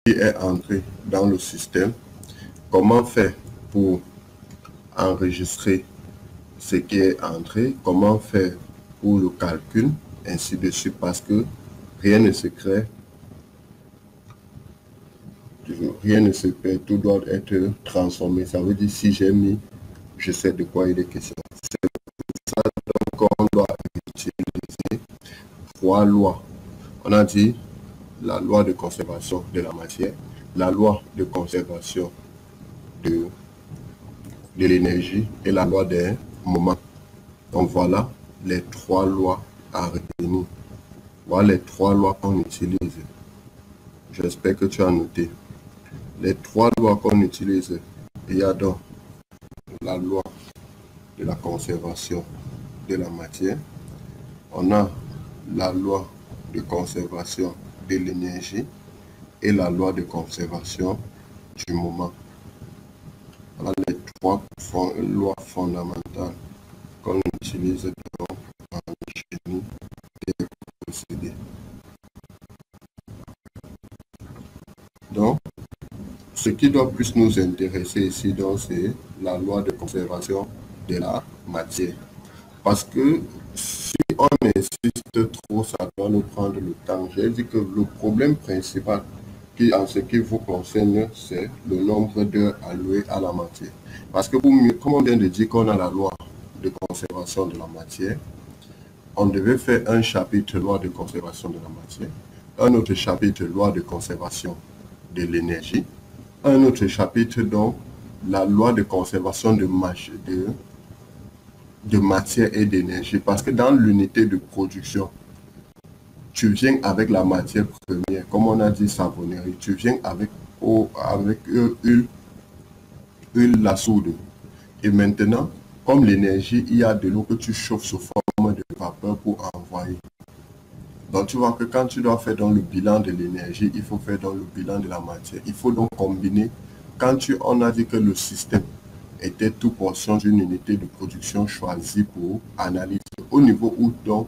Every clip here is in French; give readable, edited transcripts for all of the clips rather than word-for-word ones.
est entré dans le système, comment faire pour enregistrer ce qui est entré, comment faire pour le calcul, ainsi de suite, parce que rien ne se crée, rien ne se perd, tout doit être transformé. Ça veut dire si j'ai mis, je sais de quoi il est question. C'est ça donc on doit utiliser trois lois. On a dit la loi de conservation de la matière, la loi de conservation de l'énergie et la loi des moments. Donc voilà les trois lois à retenir. Voilà les trois lois qu'on utilise. J'espère que tu as noté. Les trois lois qu'on utilise, il y a donc la loi de la conservation de la matière. On a la loi de conservation de l'énergie et la loi de conservation du moment. Voilà les trois lois fondamentales qu'on utilise dans le génie des procédés. Donc, ce qui doit plus nous intéresser ici, donc, c'est la loi de conservation de la matière. Parce que si on insiste trop, ça doit nous prendre le temps. J'ai dit que le problème principal en ce qui vous concerne, c'est le nombre d'heures allouées à la matière. Parce que comme on vient de dire qu'on a la loi de conservation de la matière, on devait faire un chapitre loi de conservation de la matière, un autre chapitre loi de conservation de l'énergie, un autre chapitre donc la loi de conservation de matière et d'énergie. Parce que dans l'unité de production, tu viens avec la matière première, comme on a dit savonnerie, tu viens avec huile, la soude. Et maintenant, comme l'énergie, il y a de l'eau que tu chauffes sous forme de vapeur pour envoyer. Donc tu vois que quand tu dois faire dans le bilan de l'énergie, il faut faire dans le bilan de la matière. Il faut donc combiner. On a dit que le système était tout portion d'une unité de production choisie pour analyser. Au niveau où donc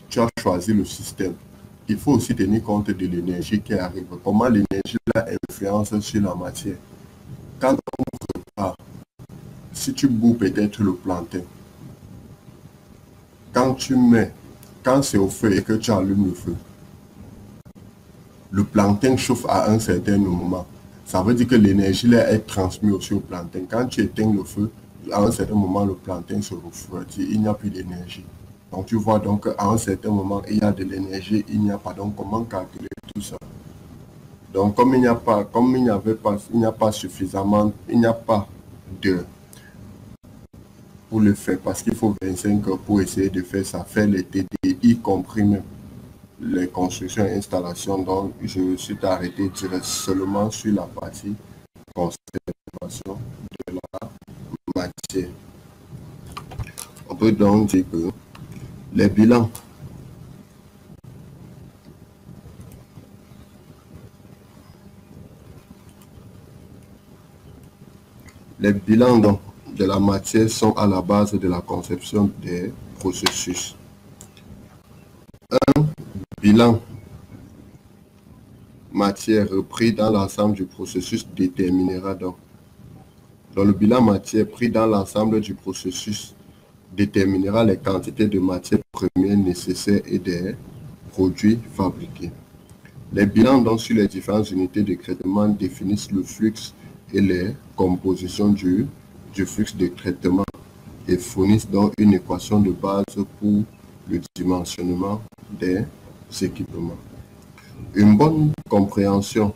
tu as choisi le système, il faut aussi tenir compte de l'énergie qui arrive. Comment l'énergie influence sur la matière. Quand on prépare, si tu boues peut-être le plantain, quand c'est au feu et que tu allumes le feu, le plantain chauffe à un certain moment. Ça veut dire que l'énergie là est transmise aussi au plantain. Quand tu éteins le feu, à un certain moment, le plantain se refroidit, il n'y a plus d'énergie. Donc tu vois donc à un certain moment, il y a de l'énergie, il n'y a pas. Donc comment calculer tout ça? Donc comme il n'y a pas suffisamment, il n'y a pas de pour le faire, parce qu'il faut 25 heures pour essayer de faire ça, faire les TD, y compris même les constructions et installations. Donc je me suis arrêté direct seulement sur la partie conservation de la matière. On peut donc dire que les bilans donc, de la matière sont à la base de la conception des processus. Un bilan matière repris dans l'ensemble du processus déterminera donc. Dans le bilan matière pris dans l'ensemble du processus déterminera les quantités de matières premières nécessaires et des produits fabriqués. Les bilans donc sur les différentes unités de traitement définissent le flux et les compositions du flux de traitement et fournissent donc une équation de base pour le dimensionnement des équipements. Une bonne compréhension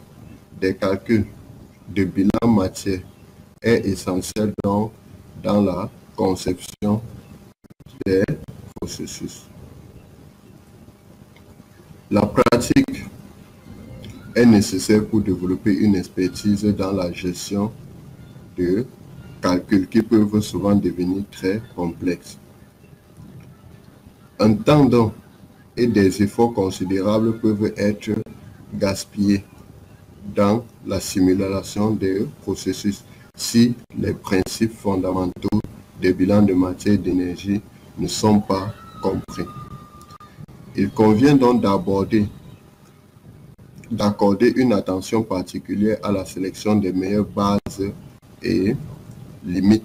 des calculs de bilan matière est essentielle dans la conception des processus. La pratique est nécessaire pour développer une expertise dans la gestion de calculs qui peuvent souvent devenir très complexes. Un temps donc et des efforts considérables peuvent être gaspillés dans la simulation des processus si les principes fondamentaux des bilans de matière et d'énergie ne sont pas compris. Il convient donc d'aborder d'accorder une attention particulière à la sélection des meilleures bases et limites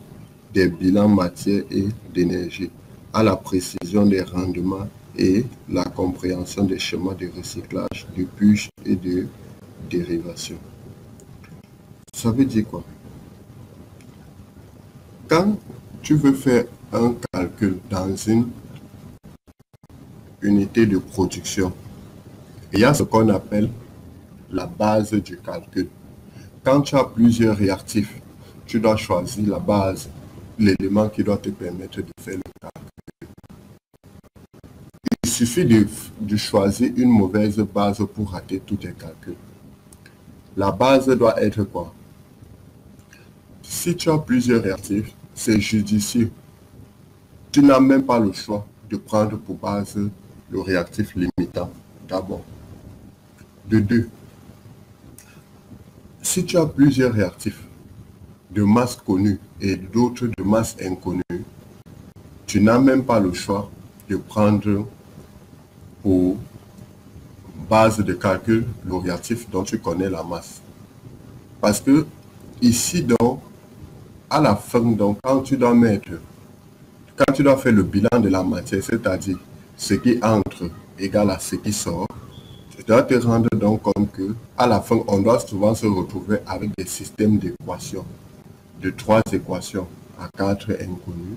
des bilans matière et d'énergie, à la précision des rendements et la compréhension des schémas de recyclage, de puges et de dérivation. Ça veut dire quoi? Quand tu veux faire un calcul dans une unité de production, il y a ce qu'on appelle la base du calcul. Quand tu as plusieurs réactifs, tu dois choisir la base, l'élément qui doit te permettre de faire le calcul. Il suffit de choisir une mauvaise base pour rater tous tes calculs. La base doit être quoi? Si tu as plusieurs réactifs, c'est judicieux. Tu n'as même pas le choix de prendre pour base le réactif limitant d'abord. De deux, si tu as plusieurs réactifs de masse connue et d'autres de masse inconnue, tu n'as même pas le choix de prendre pour base de calcul le réactif dont tu connais la masse. Parce que ici, donc, à la fin, donc, quand tu dois faire le bilan de la matière, c'est-à-dire ce qui entre égale à ce qui sort, tu dois te rendre donc compte que à la fin, on doit souvent se retrouver avec des systèmes d'équations, de 3 équations à 4 inconnues,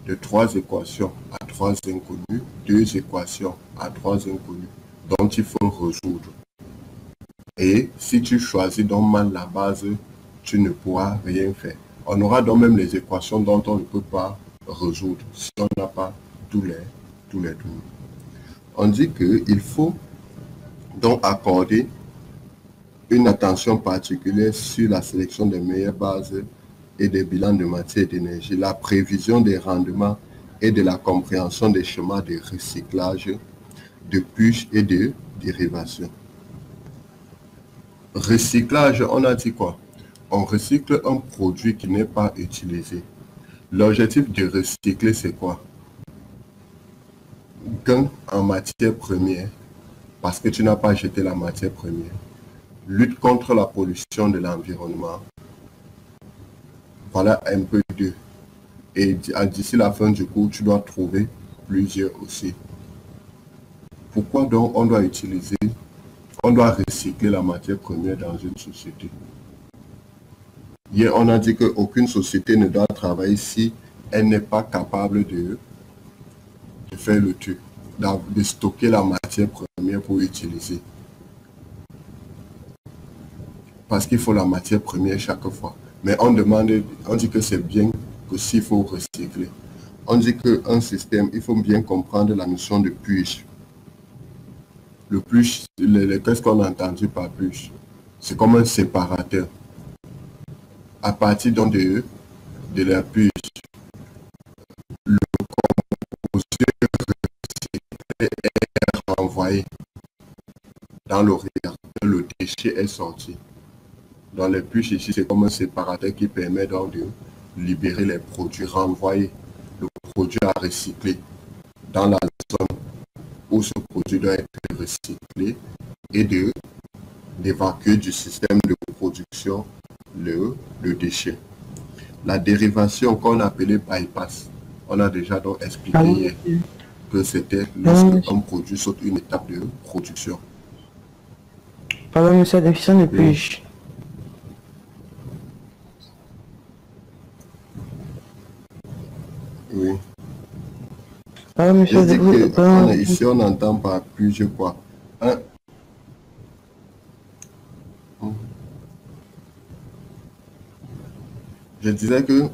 de 3 équations à 3 inconnues, 2 équations à 3 inconnues, dont il faut résoudre. Et si tu choisis donc mal la base, tu ne pourras rien faire. On aura donc même les équations dont on ne peut pas résoudre si on n'a pas tous les données. On dit qu'il faut donc accorder une attention particulière sur la sélection des meilleures bases et des bilans de matière et d'énergie, la prévision des rendements et de la compréhension des schémas de recyclage, de puges et de dérivation. Recyclage, on a dit quoi? On recycle un produit qui n'est pas utilisé. L'objectif de recycler, c'est quoi? Gain en matière première, parce que tu n'as pas jeté la matière première. Lutte contre la pollution de l'environnement. Voilà un peu d'eux. Et d'ici la fin du cours, tu dois trouver plusieurs aussi. Pourquoi donc on doit recycler la matière première dans une société? Hier, on a dit qu'aucune société ne doit travailler si elle n'est pas capable de faire le truc, de stocker la matière première pour utiliser. Parce qu'il faut la matière première chaque fois. Mais on dit que c'est bien que s'il faut recycler. On dit qu'un système, il faut bien comprendre la notion de puge. Le puge, qu'est-ce qu'on a entendu par puge? C'est comme un séparateur. À partir donc de la puge, le composé est renvoyé dans le réacteur, le déchet est sorti. Dans les puges ici, c'est comme un séparateur qui permet donc de libérer les produits, renvoyer le produit à recycler dans la zone où ce produit doit être recyclé et d'évacuer du système de production le déchet. La dérivation qu'on appelait bypass, on a déjà donc expliqué hier que c'était lorsque un produit saute une étape de production. Pardon, monsieur, la définition de puge. Oui. Pardon, monsieur, ici, on entend par puge quoi? Je disais que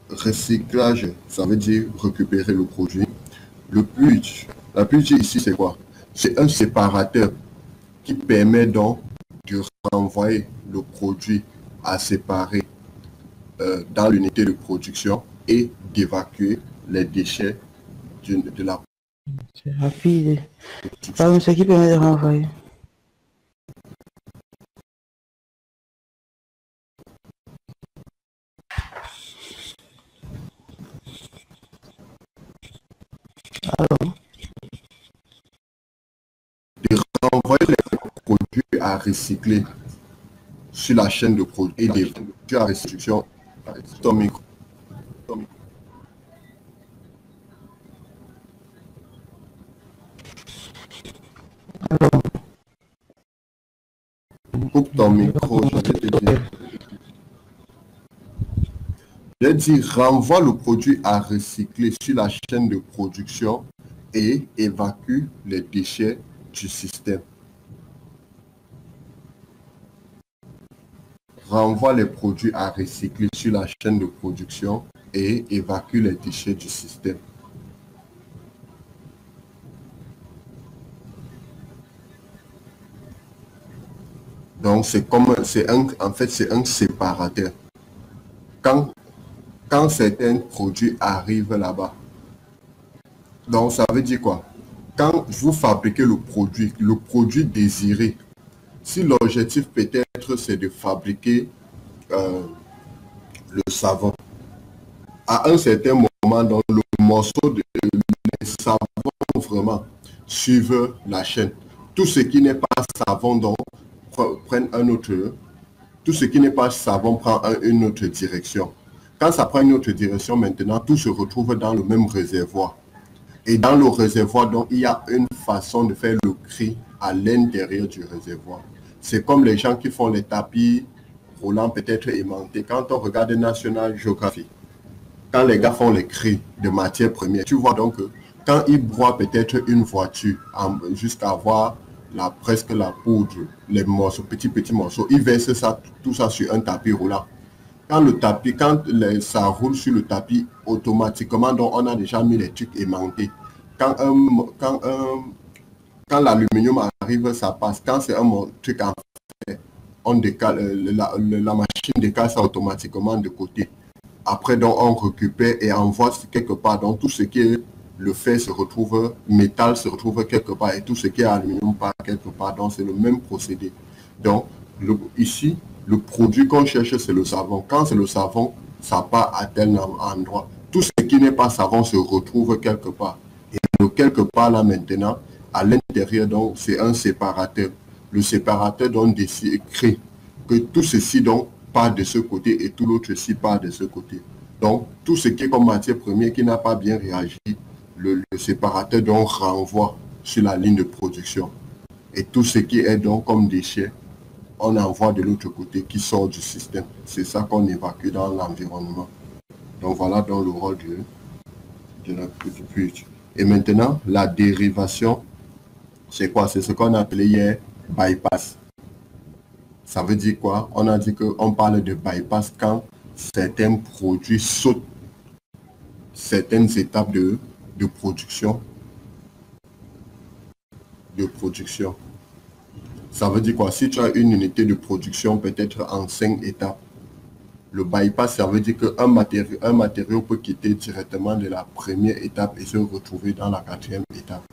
recyclage, ça veut dire récupérer le produit. Le puge, la puge ici, c'est quoi? C'est un séparateur qui permet donc de renvoyer le produit à séparer dans l'unité de production et d'évacuer les déchets de la production. C'est rapide. Pardon, monsieur, qui permet de renvoyer. De renvoyer les produits à recycler sur la chaîne de produits et des produits à restitution. Ton micro. Coupe ton micro, je vais te dire. J'ai dit renvoie le produit à recycler sur la chaîne de production et évacue les déchets du système. Renvoie les produits à recycler sur la chaîne de production et évacue les déchets du système. Donc, en fait, c'est un séparateur. Quand certains produits arrivent là-bas, donc ça veut dire quoi? Quand vous fabriquez le produit désiré, si l'objectif peut-être c'est de fabriquer le savon, à un certain moment, dans le morceau de les savons vraiment suivent la chaîne. Tout ce qui n'est pas savon, donc, prennent un autre. Tout ce qui n'est pas savon prend une autre direction. Quand ça prend une autre direction, maintenant, tout se retrouve dans le même réservoir. Et dans le réservoir, donc, il y a une façon de faire le cri à l'intérieur du réservoir. C'est comme les gens qui font les tapis roulants peut-être aimantés. Quand on regarde National Geographic, quand les gars font les cris de matière première, tu vois donc que quand ils broient peut-être une voiture jusqu'à avoir presque la poudre, les morceaux, petits morceaux, ils versent ça, tout ça sur un tapis roulant. Quand ça roule sur le tapis, automatiquement, donc on a déjà mis les trucs aimantés. Quand l'aluminium arrive, ça passe. Quand c'est un truc en fait, on décale, la machine décale ça automatiquement de côté. Après, donc, on récupère et envoie quelque part. Donc, tout ce qui est le fer se retrouve, métal se retrouve quelque part et tout ce qui est aluminium part quelque part. Donc, c'est le même procédé. Donc, ici, le produit qu'on cherche, c'est le savon. Quand c'est le savon, ça part à tel endroit. Tout ce qui n'est pas savon se retrouve quelque part. Et le quelque part là maintenant, à l'intérieur, donc, c'est un séparateur. Le séparateur donc crée que tout ceci donc part de ce côté et tout l'autre ci part de ce côté. Donc, tout ce qui est comme matière première qui n'a pas bien réagi, le séparateur donc renvoie sur la ligne de production. Et tout ce qui est donc comme déchets, on envoie de l'autre côté qui sort du système. C'est ça qu'on évacue dans l'environnement. Donc voilà donc le rôle de la purge. Et maintenant, la dérivation, c'est quoi? C'est ce qu'on appelait hier bypass. Ça veut dire quoi? On a dit qu'on parle de bypass quand certains produits sautent certaines étapes de production. Ça veut dire quoi? Si tu as une unité de production peut-être en 5 étapes, le bypass, ça veut dire qu'un matériau peut quitter directement de la première étape et se retrouver dans la 4e étape.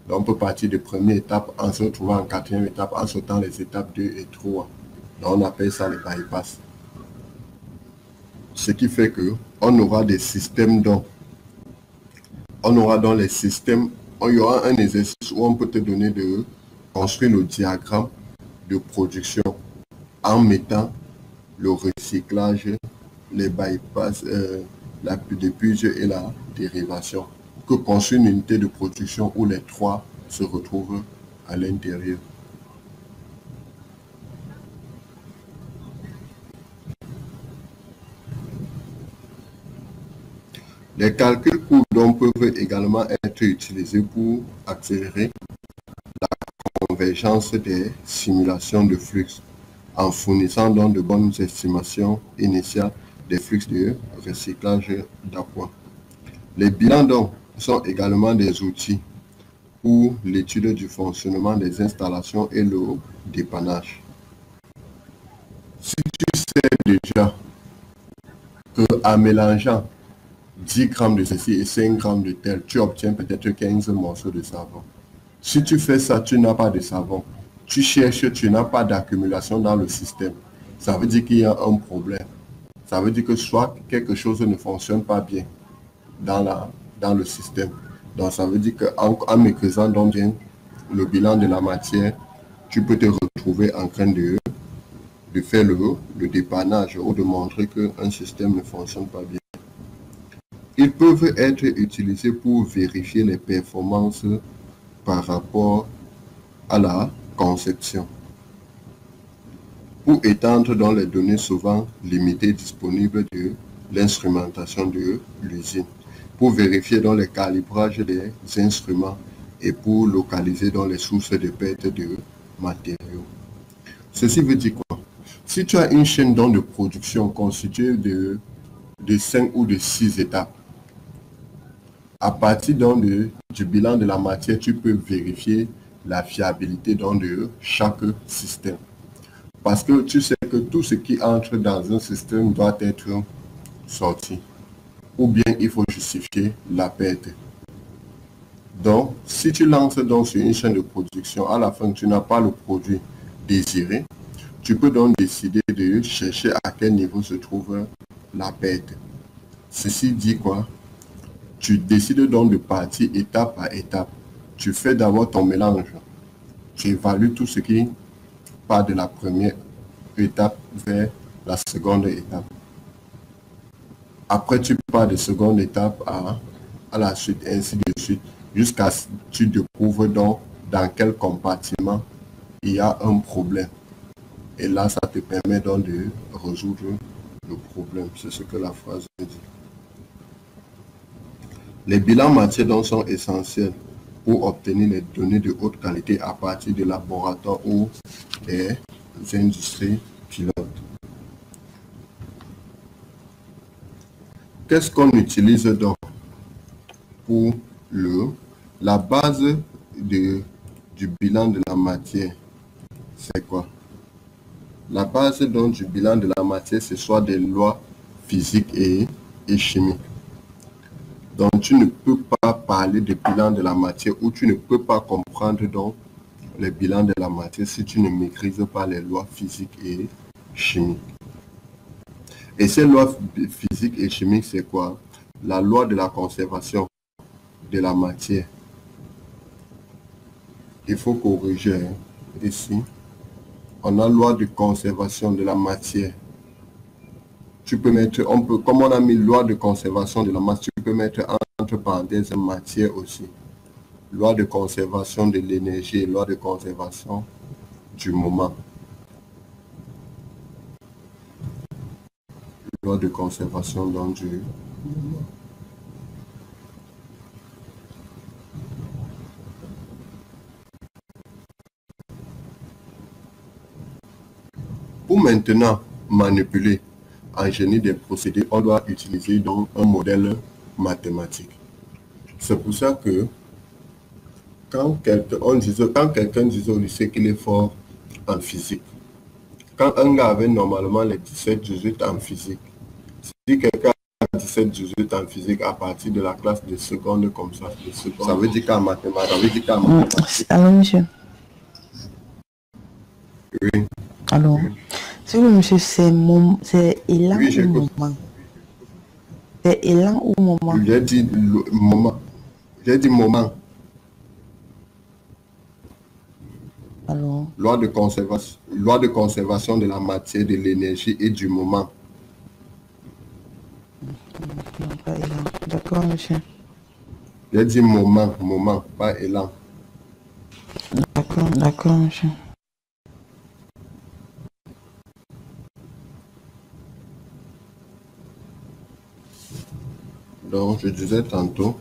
Donc, on peut partir de première étape en se retrouvant en 4e étape en sautant les étapes 2 et 3. Donc, on appelle ça le bypass. Ce qui fait qu'on aura des systèmes dont on aura dans les systèmes, il y aura un exercice où on peut te donner de construire le diagramme de production en mettant le recyclage, les bypass, la purge et la dérivation. Que construire une unité de production où les trois se retrouvent à l'intérieur. Les calculs courts donc peuvent également être utilisés pour accélérer la convergence des simulations de flux en fournissant donc de bonnes estimations initiales des flux de recyclage d'appoint. Les bilans donc sont également des outils pour l'étude du fonctionnement des installations et le dépannage. Si tu sais déjà qu'en mélangeant 10 grammes de ceci et 5 grammes de tel, tu obtiens peut-être 15 morceaux de savon. Si tu fais ça, tu n'as pas de savon. Tu cherches, tu n'as pas d'accumulation dans le système. Ça veut dire qu'il y a un problème. Ça veut dire que soit quelque chose ne fonctionne pas bien dans le système. Donc ça veut dire qu'en maîtrisant donc bien le bilan de la matière, tu peux te retrouver en train de faire le dépannage ou de montrer qu'un système ne fonctionne pas bien. Ils peuvent être utilisés pour vérifier les performances par rapport à la conception, pour étendre dans les données souvent limitées disponibles de l'instrumentation de l'usine, pour vérifier dans les calibrages des instruments et pour localiser dans les sources de perte de matériaux. Ceci veut dire quoi? Si tu as une chaîne de production constituée de 5 ou de 6 étapes, à partir du bilan de la matière, tu peux vérifier la fiabilité de chaque système. Parce que tu sais que tout ce qui entre dans un système doit être sorti. Ou bien il faut justifier la perte. Donc, si tu lances sur une chaîne de production, à la fin tu n'as pas le produit désiré, tu peux donc décider de chercher à quel niveau se trouve la perte. Ceci dit quoi? Tu décides donc de partir étape par étape. Tu fais d'abord ton mélange. Tu évalues tout ce qui part de la première étape vers la seconde étape. Après, tu pars de seconde étape à la suite, ainsi de suite, jusqu'à ce que tu découvres donc dans quel compartiment il y a un problème. Et là, ça te permet donc de résoudre le problème. C'est ce que la phrase dit. Les bilans matières donc sont essentiels pour obtenir les données de haute qualité à partir des laboratoires ou des industries pilotes. Qu'est-ce qu'on utilise donc pour la base du bilan de la matière? C'est quoi? La base donc du bilan de la matière, c'est soit des lois physiques et chimiques. Donc, tu ne peux pas parler de bilan de la matière ou tu ne peux pas comprendre donc les bilans de la matière si tu ne maîtrises pas les lois physiques et chimiques. Et ces lois physiques et chimiques, c'est quoi? La loi de la conservation de la matière. Il faut corriger ici. On a loi de conservation de la matière. Tu peux mettre, comme on a mis loi de conservation de la matière, tu peux mettre entre parenthèses matière aussi. Loi de conservation de l'énergie, loi de conservation du moment. Loi de conservation donc du moment. Pour maintenant manipuler en génie des procédés, on doit utiliser donc un modèle mathématique. C'est pour ça que quand quelqu'un disait au lycée qu'il est fort en physique, quand un gars avait normalement les 17-18 en physique, si quelqu'un a 17-18 en physique à partir de la classe de seconde comme ça, ça veut dire qu'en mathématiques, Allô, monsieur. Oui. Alors, si le monsieur, c'est élan Oui, ou moment? C'est élan ou moment? J'ai dit moment. J'ai dit moment. Alors, Loi de conservation de la matière, de l'énergie et du moment. non, pas élan. D'accord, monsieur. J'ai dit moment, pas élan. D'accord, monsieur. Donc, je disais tantôt,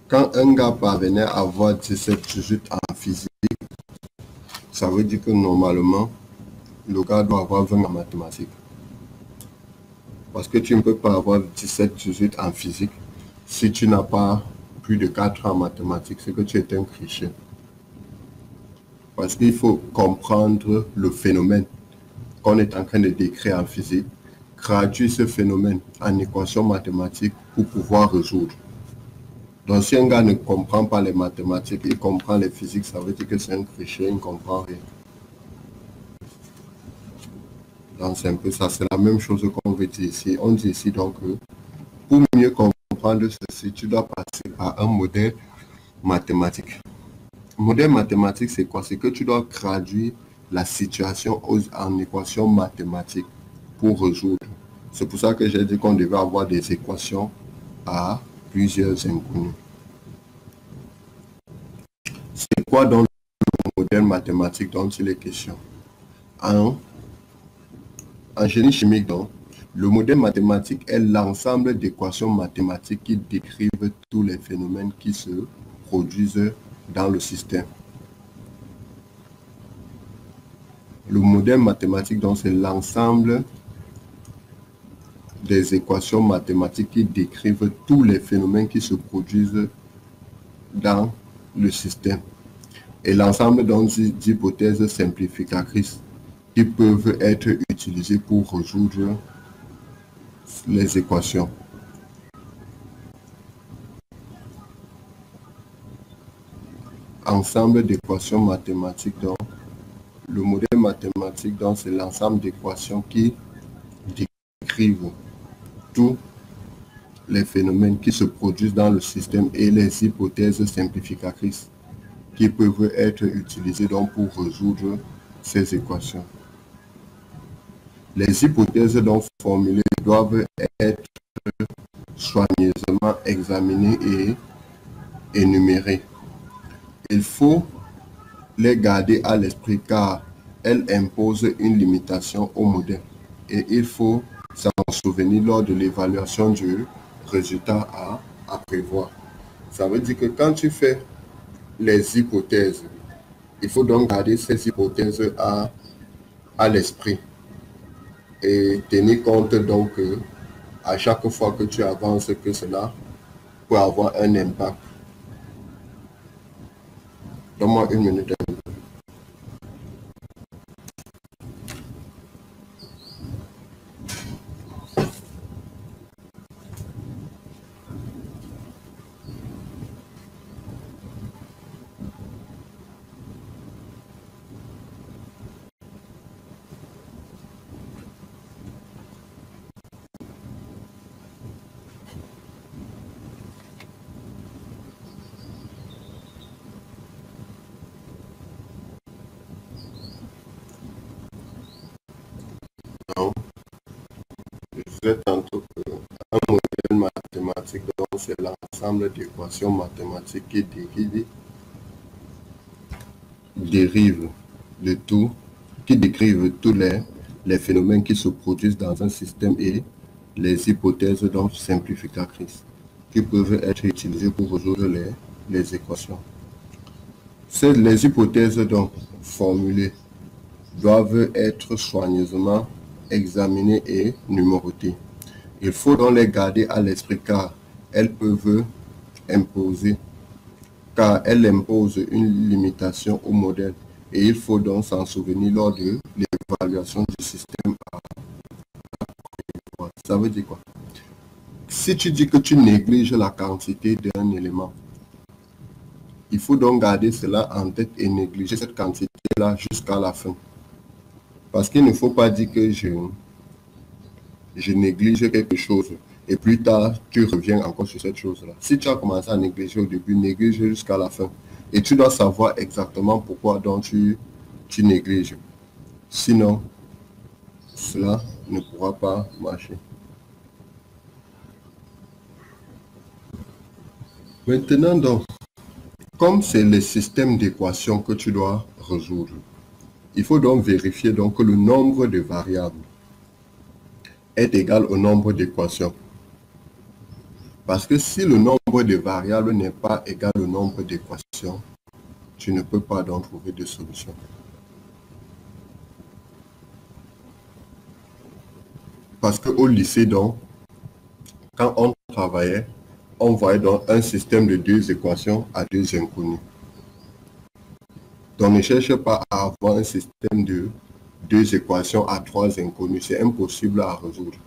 quand un gars parvenait à avoir 17-18 en physique, ça veut dire que normalement, le gars doit avoir 20 en mathématiques. Parce que tu ne peux pas avoir 17-18 en physique si tu n'as pas plus de 4 ans en mathématiques, c'est que tu es un tricheur. Parce qu'il faut comprendre le phénomène qu'on est en train de décrire en physique, traduire ce phénomène en équation mathématique pour pouvoir résoudre. Donc si un gars ne comprend pas les mathématiques, il comprend les physiques, ça veut dire que c'est un tricheur, il ne comprend rien. Donc c'est un peu ça, c'est la même chose qu'on veut dire ici. On dit ici donc que pour mieux comprendre ceci, tu dois passer par un modèle mathématique. Modèle mathématique, c'est quoi? C'est que tu dois traduire la situation en équation mathématique pour résoudre. C'est pour ça que j'ai dit qu'on devait avoir des équations à plusieurs inconnus. C'est quoi donc le modèle mathématique dont il est question? En génie chimique, donc, le modèle mathématique est l'ensemble d'équations mathématiques qui décrivent tous les phénomènes qui se produisent dans le système. Le modèle mathématique, donc, c'est l'ensemble des équations mathématiques qui décrivent tous les phénomènes qui se produisent dans le système. Et l'ensemble d'hypothèses simplificatrices qui peuvent être utilisées pour résoudre les équations. Ensemble d'équations mathématiques, donc, le modèle mathématique, donc, c'est l'ensemble d'équations qui décrivent tous les phénomènes qui se produisent dans le système et les hypothèses simplificatrices qui peuvent être utilisées donc, pour résoudre ces équations. Les hypothèses donc formulées doivent être soigneusement examinées et énumérées. Il faut les garder à l'esprit car elles imposent une limitation au modèle et il faut s'en souvenir lors de l'évaluation du résultat à prévoir. Ça veut dire que quand tu fais les hypothèses, il faut donc garder ces hypothèses à l'esprit et tenir compte donc à chaque fois que tu avances que cela peut avoir un impact. Donne-moi une minute. Je disais tantôt qu'un modèle mathématique, c'est l'ensemble d'équations mathématiques qui dérivent de tout, qui décrivent tous les phénomènes qui se produisent dans un système et les hypothèses donc simplificatrices qui peuvent être utilisées pour résoudre les équations. Les hypothèses donc formulées doivent être soigneusement examinées et numérotées. Il faut donc les garder à l'esprit car elles imposent une limitation au modèle et il faut donc s'en souvenir lors de l'évaluation du système. Ça veut dire quoi? Si tu dis que tu négliges la quantité d'un élément, il faut donc garder cela en tête et négliger cette quantité-là jusqu'à la fin. Parce qu'il ne faut pas dire que je néglige quelque chose et plus tard, tu reviens encore sur cette chose-là. Si tu as commencé à négliger au début, néglige jusqu'à la fin. Et tu dois savoir exactement pourquoi donc tu négliges. Sinon, cela ne pourra pas marcher. Maintenant donc, comme c'est le système d'équations que tu dois résoudre, il faut donc vérifier donc que le nombre de variables est égal au nombre d'équations. Parce que si le nombre de variables n'est pas égal au nombre d'équations, tu ne peux pas donc trouver de solution. Parce qu'au lycée, donc, quand on travaillait, on voyait donc un système de 2 équations à 2 inconnues. Donc ne cherche pas à avoir un système de 2 équations à 3 inconnues. C'est impossible à résoudre.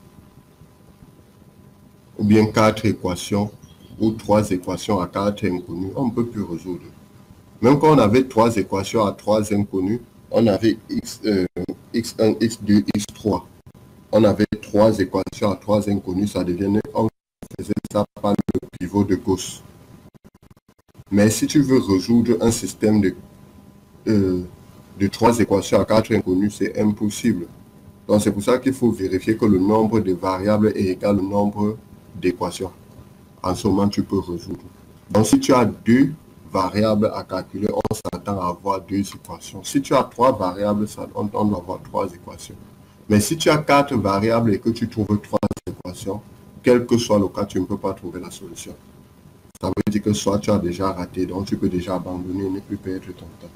Ou bien 4 équations ou 3 équations à 4 inconnues, on ne peut plus résoudre. Même quand on avait 3 équations à 3 inconnues, on avait x1, x2, x3. On avait 3 équations à 3 inconnues, ça devenait, on faisait ça par le pivot de Gauss. Mais si tu veux résoudre un système de 3 équations à 4 inconnues, c'est impossible. Donc c'est pour ça qu'il faut vérifier que le nombre de variables est égal au nombre d'équations. En ce moment, tu peux résoudre. Donc si tu as 2 variables à calculer, on s'attend à avoir 2 équations. Si tu as 3 variables, on doit avoir 3 équations. Mais si tu as 4 variables et que tu trouves 3 équations, quel que soit le cas, tu ne peux pas trouver la solution. Ça veut dire que soit tu as déjà raté, donc tu peux déjà abandonner et ne plus perdre ton temps.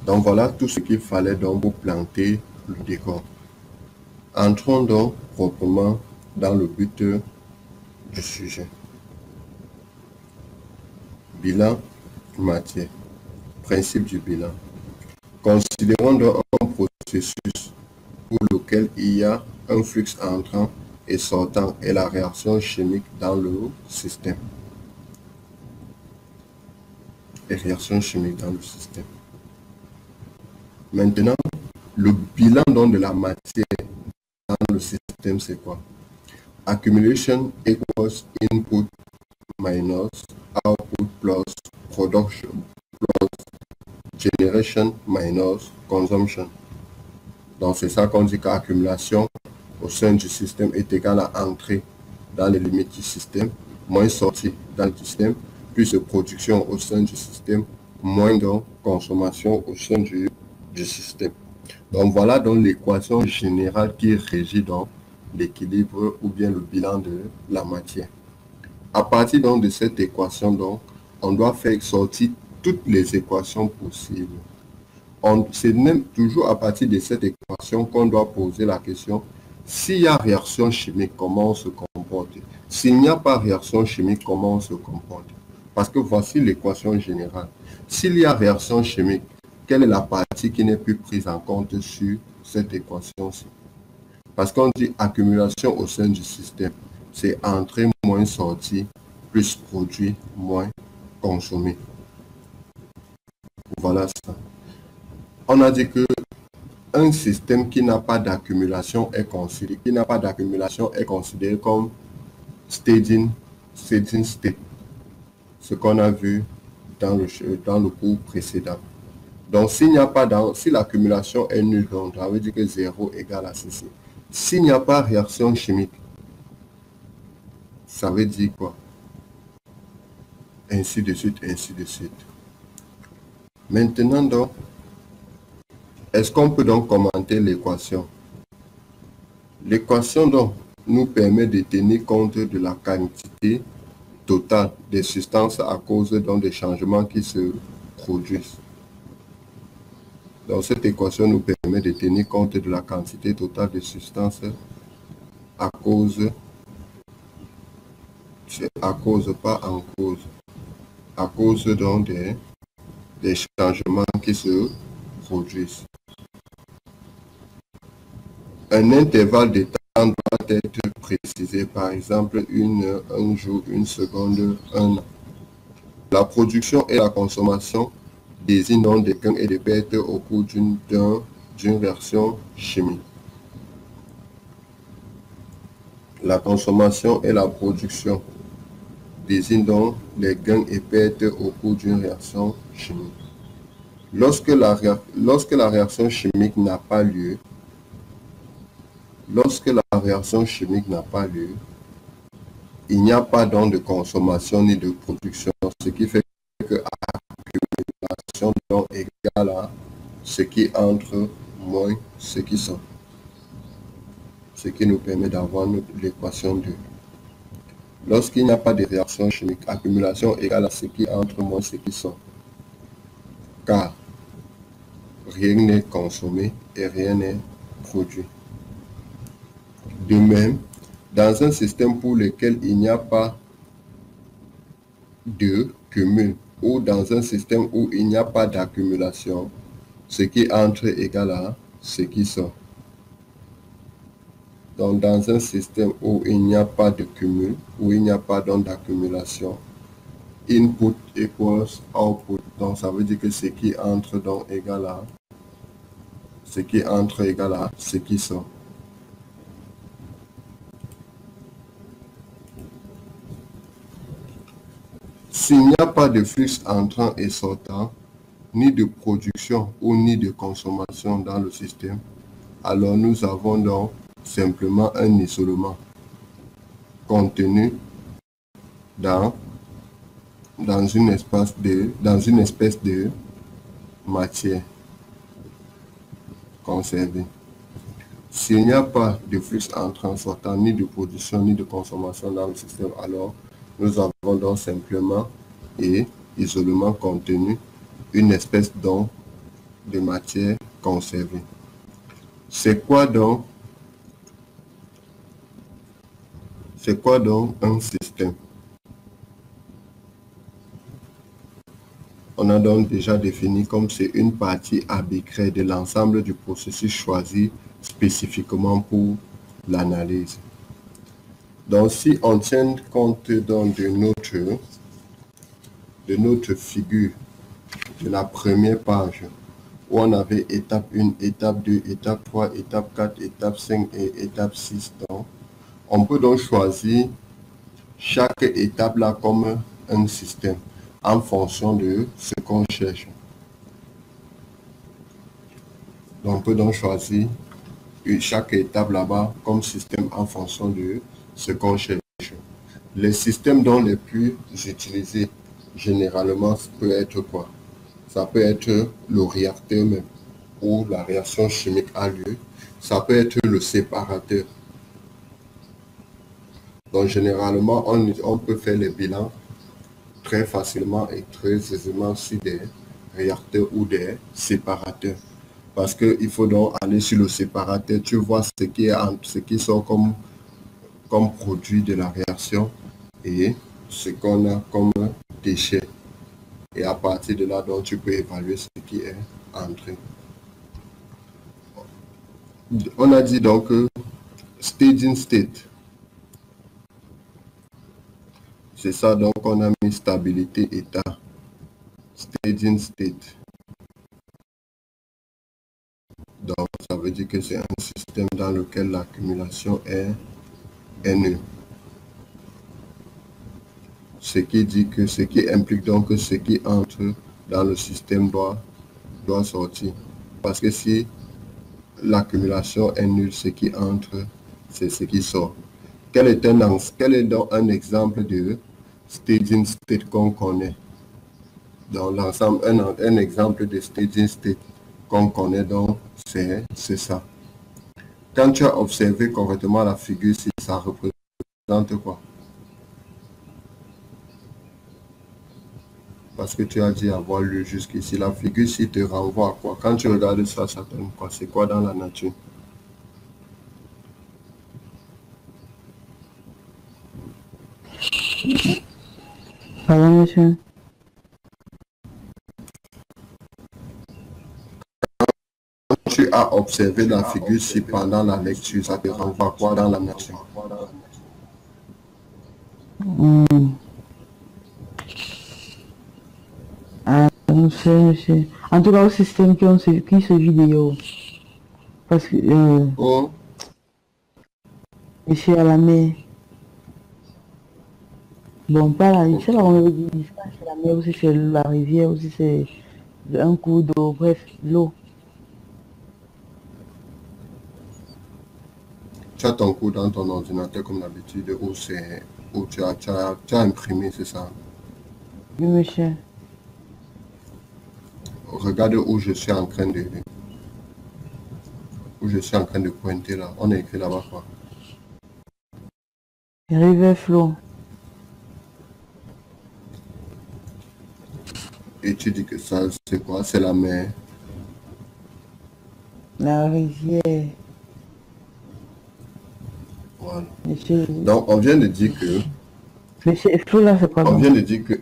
Donc voilà tout ce qu'il fallait donc pour planter le décor. Entrons donc proprement dans le but du sujet. Bilan matière. Principe du bilan. Considérons donc un processus pour lequel il y a un flux entrant et sortant et la réaction chimique dans le système. Les réactions chimiques dans le système. Maintenant, le bilan donc de la matière dans le système, c'est quoi? Accumulation equals input minus output plus production plus generation minus consumption. Donc c'est ça qu'on dit qu'accumulation au sein du système est égal à entrée dans les limites du système, moins sortie dans le système, plus de production au sein du système, moins de consommation au sein du système. Donc voilà donc l'équation générale qui régit donc l'équilibre ou bien le bilan de la matière. À partir donc de cette équation, donc, on doit faire sortir toutes les équations possibles. C'est même toujours à partir de cette équation qu'on doit poser la question, s'il y a réaction chimique, comment on se comporte? S'il n'y a pas réaction chimique, comment on se comporte? Parce que voici l'équation générale. S'il y a réaction chimique, quelle est la partie qui n'est plus prise en compte sur cette équation-ci? Parce qu'on dit accumulation au sein du système, c'est entrée moins sortie, plus produit moins consommé. Voilà ça. On a dit que un système qui n'a pas d'accumulation est considéré, comme staging state, ce qu'on a vu dans le cours précédent. Donc s'il n'y a pas si l'accumulation est nulle, donc ça veut dire que 0 égale à ceci. S'il n'y a pas réaction chimique, ça veut dire quoi? Ainsi de suite, ainsi de suite. Maintenant donc, est-ce qu'on peut donc commenter l'équation? L'équation donc nous permet de tenir compte de la quantité totale des substances à cause donc des changements qui se produisent. Donc cette équation nous permet de tenir compte de la quantité totale de substances à cause donc des changements qui se produisent. Un intervalle de temps doit être précisé, par exemple une heure, un jour, une seconde, un an. La production et la consommation désignent donc des gains et des pertes au cours d'une réaction chimique. La consommation et la production désignent donc les gains et pertes au cours d'une réaction chimique. Lorsque la réaction chimique n'a pas lieu, il n'y a pas donc de consommation ni de production, ce qui fait que accumulation donc égale à ce qui entre moins ce qui sort. Ce qui nous permet d'avoir l'équation 2. Lorsqu'il n'y a pas de réaction chimique, accumulation égale à ce qui entre moins ce qui sort. Car rien n'est consommé et rien n'est produit. De même, dans un système pour lequel il n'y a pas de cumul ou dans un système où il n'y a pas d'accumulation, ce qui entre égale à ce qui sort. Donc dans un système où il n'y a pas de cumul, où il n'y a pas d'accumulation, input equals output. Donc ça veut dire que ce qui entre donc égale à ce qui sort. S'il n'y a pas de flux entrant et sortant, ni de production ou ni de consommation dans le système, alors nous avons donc simplement un isolement contenu dans une espèce de matière conservée. S'il n'y a pas de flux entrant, sortant, ni de production, ni de consommation dans le système, alors nous avons donc simplement et isolement contenu une espèce donc de matière conservée. C'est quoi donc un système? On a donc déjà défini comme c'est une partie arbitraire de l'ensemble du processus choisi spécifiquement pour l'analyse. Donc, si on tient compte donc de notre figure de la première page, où on avait étape 1, étape 2, étape 3, étape 4, étape 5 et étape 6, donc, on peut donc choisir chaque étape là comme un système en fonction de ce qu'on cherche. Donc, on peut donc choisir chaque étape là-bas comme système en fonction de ce qu'on cherche. Les systèmes dont les plus utilisés généralement peut être quoi? Ça peut être le réacteur même, où la réaction chimique a lieu. Ça peut être le séparateur. Donc généralement, on peut faire les bilans très facilement et très aisément sur des réacteurs ou des séparateurs. Parce qu'il faut donc aller sur le séparateur, tu vois ce qui sort comme produit de la réaction et ce qu'on a comme déchet. Et à partir de là, donc, tu peux évaluer ce qui est entré. On a dit donc staging state. C'est ça, donc on a mis stabilité état. Staging state. Donc ça veut dire que c'est un système dans lequel l'accumulation est nulle. Ce qui implique donc que ce qui entre dans le système doit sortir. Parce que si l'accumulation est nulle, ce qui entre, c'est ce qui sort. Quel est donc un exemple de staging state qu'on connaît? Dans l'ensemble, un exemple de staging state qu'on connaît, donc c'est ça. Quand tu as observé correctement la figure, si ça représente quoi? Parce que tu as dit avoir lu jusqu'ici. La figure ci te renvoie à quoi? Quand tu regardes ça, ça donne quoi? C'est quoi dans la nature? Pardon, monsieur. Quand tu as observé la figure ci pendant la lecture, ça te renvoie à quoi dans la nature? Monsieur. En tout cas, au système qui se vidéo. Parce que, Oh, monsieur à la mer. Bon, pas la, c'est là on veut dire, c'est la mer, aussi c'est la rivière, aussi c'est un cours d'eau, bref, l'eau. tu as ton cours dans ton ordinateur comme d'habitude, où tu as imprimé, c'est ça? Oui, monsieur. Regarde où je suis en train de pointer là. On a écrit là-bas quoi? River flow. Et tu dis que ça, c'est quoi? C'est la mer. La rivière. Voilà. Monsieur, Donc, on vient de dire que... monsieur, flow là, c'est quoi On donc? vient de dire que...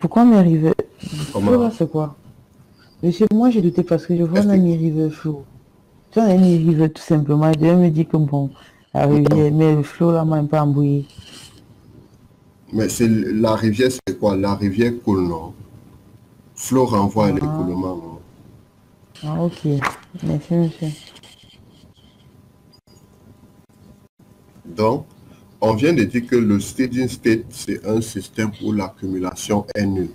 Pourquoi mes river? Comment? Flow là, c'est quoi? Monsieur, moi j'ai douté parce que je vois Est-ce un que... ami river flow. Tu as un ami river tout simplement, et Dieu me dit que bon, la rivière, mais le flow là m'a un peu embrouillé. Mais c'est la rivière, c'est quoi? La rivière coule, non? Flot renvoie à Ah, l'écoulement, non? ah, ok. Merci, monsieur. Donc, On vient de dire que le steady state, c'est un système où l'accumulation est nulle.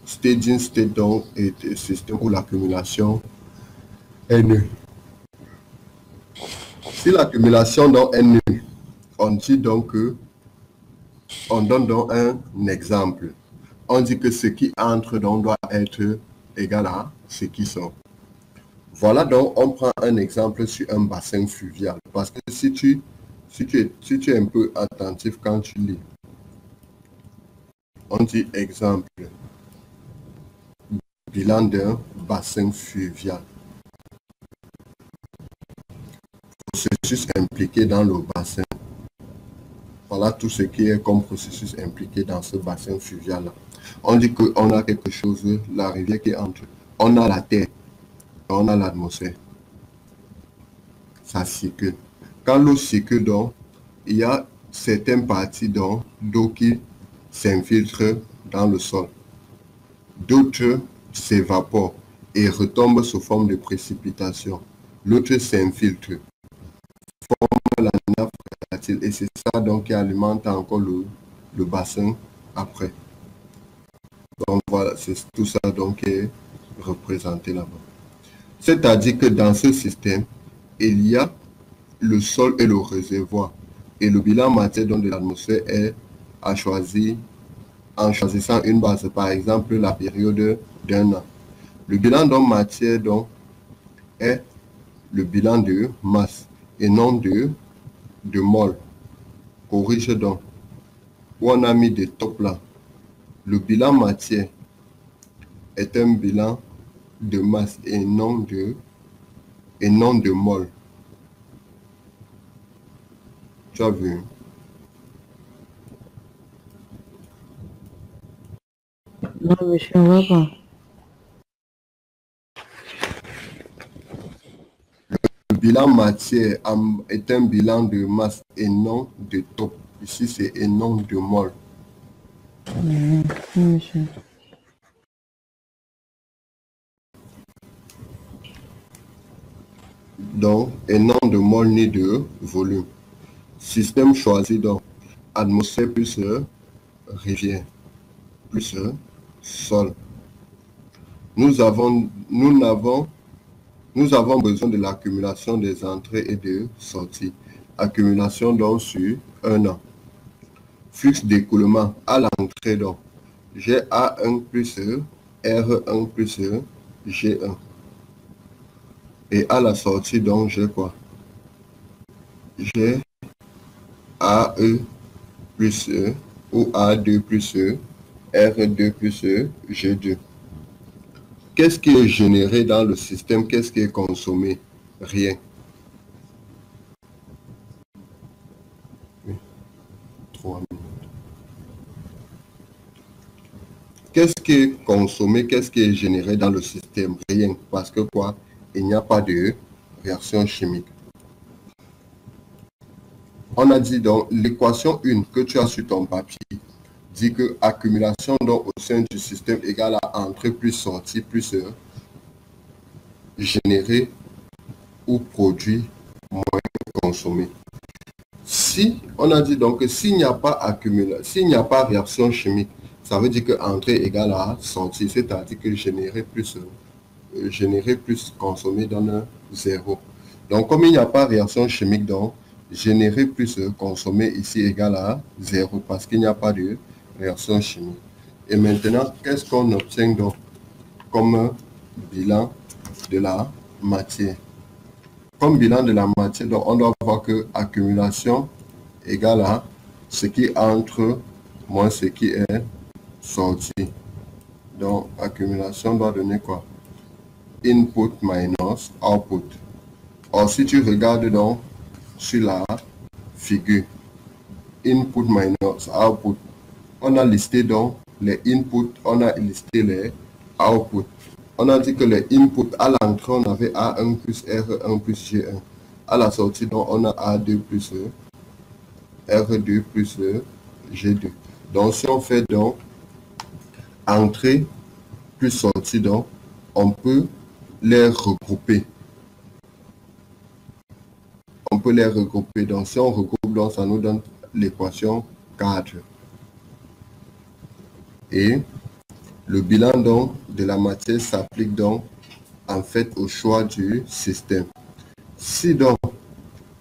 Steady state, donc, est un système où l'accumulation est nulle. Si l'accumulation donc est nulle, on dit donc que, on donne donc un exemple. On dit que ce qui entre donc doit être égal à ce qui sort. Voilà donc, on prend un exemple sur un bassin fluvial. Parce que si tu es un peu attentif quand tu lis, on dit exemple, bilan d'un bassin fluvial. Processus impliqué dans le bassin. Voilà tout ce qui est comme processus impliqué dans ce bassin fluvial-là. On dit qu'on a quelque chose, la rivière qui entre. On a la terre, on a l'atmosphère. Ça circule. Quand l'eau circule, donc, il y a certaines parties d'eau qui s'infiltrent dans le sol. D'autres s'évaporent et retombent sous forme de précipitation. L'autre s'infiltre, forme la nappe phréatique, et c'est ça donc qui alimente encore le bassin après. Donc voilà, c'est tout ça donc qui est représenté là-bas. C'est-à-dire que dans ce système, il y a le sol et le réservoir. Et le bilan matière donc, de l'atmosphère est à choisir en choisissant une base, par exemple la période d'un an. Le bilan donc matière donc, est le bilan de masse et non de mol. Corrige donc. Où on a mis des tops là. Le bilan matière est un bilan de masse et non de mol. Tu as vu? Non, monsieur, on va pas. Le bilan matière est un bilan de masse et non de top. Ici, c'est et non de mol. Oui, monsieur. Donc, et non de mol ni de volume. Système choisi donc, atmosphère plus rivière, plus sol. Nous avons besoin de l'accumulation des entrées et de sorties. Accumulation donc sur un an. Flux d'écoulement à l'entrée donc. J'ai A1 plus R1 plus G1. Et à la sortie donc j'ai quoi? J'ai AE plus E ou A2 plus E, R2 plus E, G2. Qu'est-ce qui est généré dans le système? Qu'est-ce qui est consommé? Rien. Oui. 3 minutes. Qu'est-ce qui est consommé? Qu'est-ce qui est généré dans le système? Rien. Parce que quoi? Il n'y a pas de réaction chimique. On a dit donc l'équation 1 que tu as sur ton papier dit que accumulation donc au sein du système égale à entrée plus sortie plus généré ou produit moins consommé. Si on a dit donc que s'il n'y a pas accumulation, s'il n'y a pas réaction chimique, ça veut dire que entrée égale à sortie, c'est-à-dire que générer plus consommé donne 0. Donc comme il n'y a pas réaction chimique, donc générer plus consommer ici égale à 0 parce qu'il n'y a pas de réaction chimique. Et maintenant, qu'est-ce qu'on obtient donc comme bilan de la matière? Comme bilan de la matière, donc on doit voir que accumulation égale à ce qui entre moins ce qui est sorti. Donc accumulation doit donner quoi? Input minus output. Or si tu regardes donc sur la figure, input minus output, on a listé donc les inputs, on a listé les outputs. On a dit que les inputs à l'entrée, on avait A1 plus R1 plus G1. À la sortie, donc, on a A2 plus R2 plus G2. Donc, si on fait donc entrée plus sortie, donc, on peut les regrouper. peut les regrouper. Donc, si on regroupe, donc, ça nous donne l'équation 4. Et le bilan donc, de la matière s'applique donc en fait au choix du système. Si donc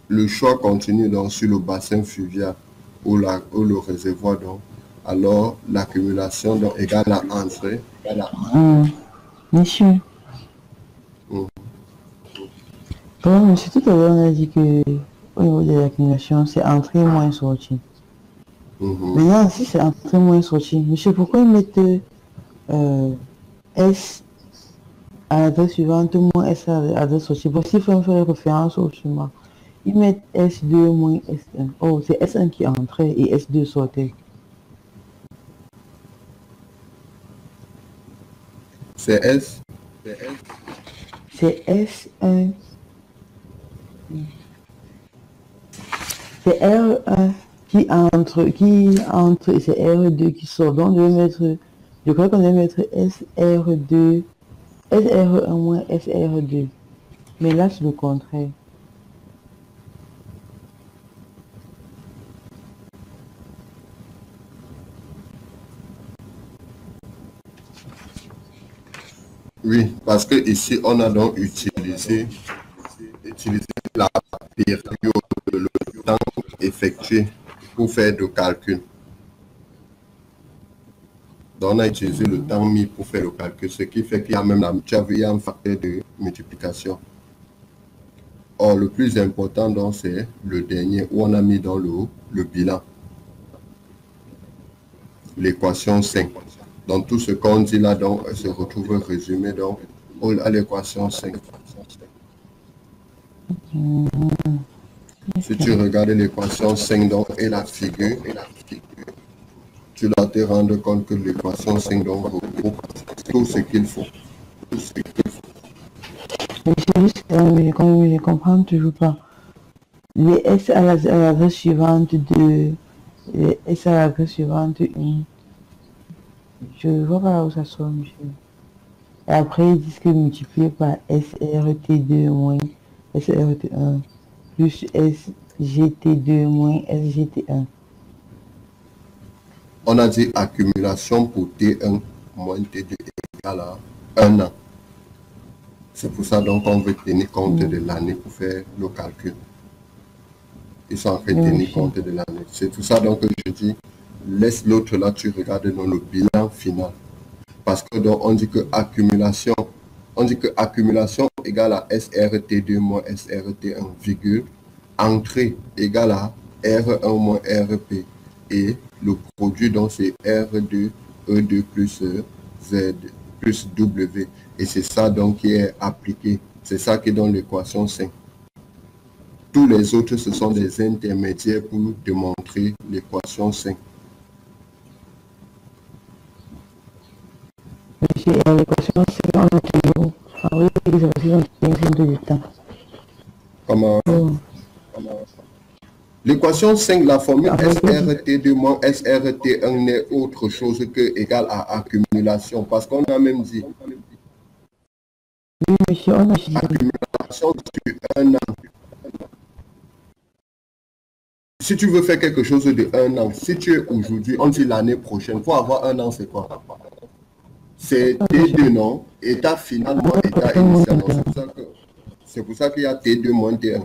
le choix continue donc, sur le bassin fluvial ou le réservoir, donc, alors l'accumulation donc, égale à entrée. Monsieur. Bon, monsieur, tout à l'heure, on a dit que au niveau de l'accumulation, c'est entrée moins sortie. Maintenant, si c'est entrée moins sortie, monsieur, pourquoi ils mettent S à l'adresse suivante moins S à l'adresse sortie? Parce qu'il faut faire référence au chemin. Ils mettent S2 moins S1. Oh, c'est S1 qui entrait et S2 sortait. C'est S. C'est S1. C'est R1 qui entre et c'est R2 qui sort. Donc, je crois qu'on devait mettre SR2, SR1 moins SR2. Mais là, c'est le contraire. Oui, parce que ici, on a donc utilisé la période, le temps effectué pour faire de calcul. Donc, on a utilisé le temps mis pour faire le calcul, ce qui fait qu'il y a même il y a un facteur de multiplication. Or, le plus important, donc, c'est le dernier où on a mis dans le bilan. L'équation 5. Donc, tout ce qu'on dit là, donc, se retrouve résumé donc, à l'équation 5. Si tu regardes l'équation 5 donc, et la figure, tu dois te rendre compte que l'équation 5 donc, regroupe tout ce qu'il faut. Je comprends toujours pas. Les S à l'adresse suivante de les S à l'adresse suivante 1. Je vois pas où ça sort, monsieur. Et après, ils disent que multiplié par SRT2 moins SRT1 plus SGT2 moins SGT1. On a dit accumulation pour T1 moins T2 égale à 1 an. C'est pour ça donc qu'on veut tenir compte de l'année pour faire le calcul. Ils sont en train de tenir compte de l'année. C'est tout ça donc que je dis, laisse l'autre là, tu regardes dans le bilan final. Parce que donc on dit que accumulation égale à SRT2 moins SRT1, virgule, entrée égale à R1 moins RP. Et le produit donc c'est R2, E2 plus Z plus W. Et c'est ça donc qui est appliqué. C'est ça qui est dans l'équation 5. Tous les autres, ce sont des intermédiaires pour démontrer l'équation 5. Monsieur, l'équation 5, on a toujours parlé des équations de temps. Comment? L'équation 5, la formule SRT2 moins SRT1 n'est autre chose que égale à accumulation. Parce qu'on a même dit oui, monsieur, on a dit accumulation sur un an. Si tu veux faire quelque chose de un an, si tu es aujourd'hui, on dit l'année prochaine, pour avoir un an, c'est quoi? C'est T2, non? État final moins état initial. C'est pour ça qu'il y a T2 moins T1.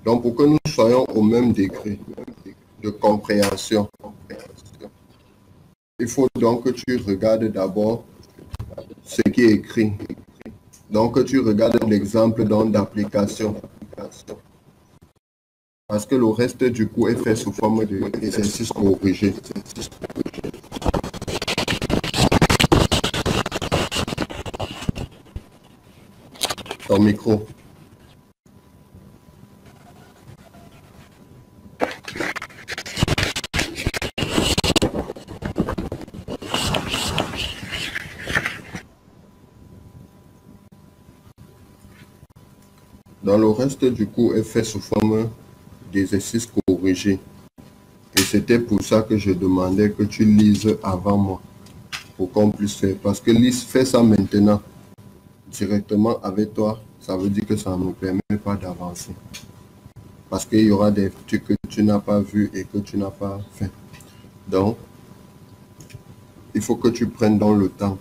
Donc, pour que nous soyons au même degré de compréhension, il faut donc que tu regardes d'abord ce qui est écrit. Donc, que tu regardes l'exemple d'application. Parce que le reste du cours est fait sous forme d'exercice corrigé. Ton micro. Dans le reste du cours est fait sous forme d'exercice corrigé. c'était pour ça que je demandais que tu lises avant moi, pour qu'on puisse faire. Parce que fais ça maintenant, directement avec toi, ça veut dire que ça ne nous permet pas d'avancer. Parce qu'il y aura des trucs que tu n'as pas vus et que tu n'as pas fait. Donc, il faut que tu prennes dans le temps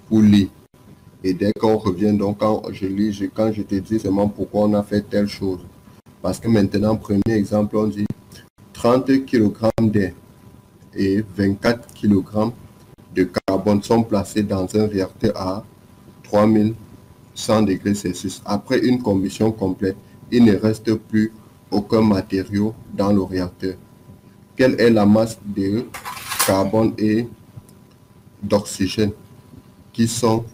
pour lire. Et dès qu'on revient, donc quand je lis, quand je te dis seulement pourquoi on a fait telle chose. Parce que maintenant, premier exemple, on dit 30 kg d'air et 24 kg de carbone sont placés dans un réacteur à 3100 degrés Celsius. Après une combustion complète, il ne reste plus aucun matériau dans le réacteur. Quelle est la masse de carbone et d'oxygène qui sont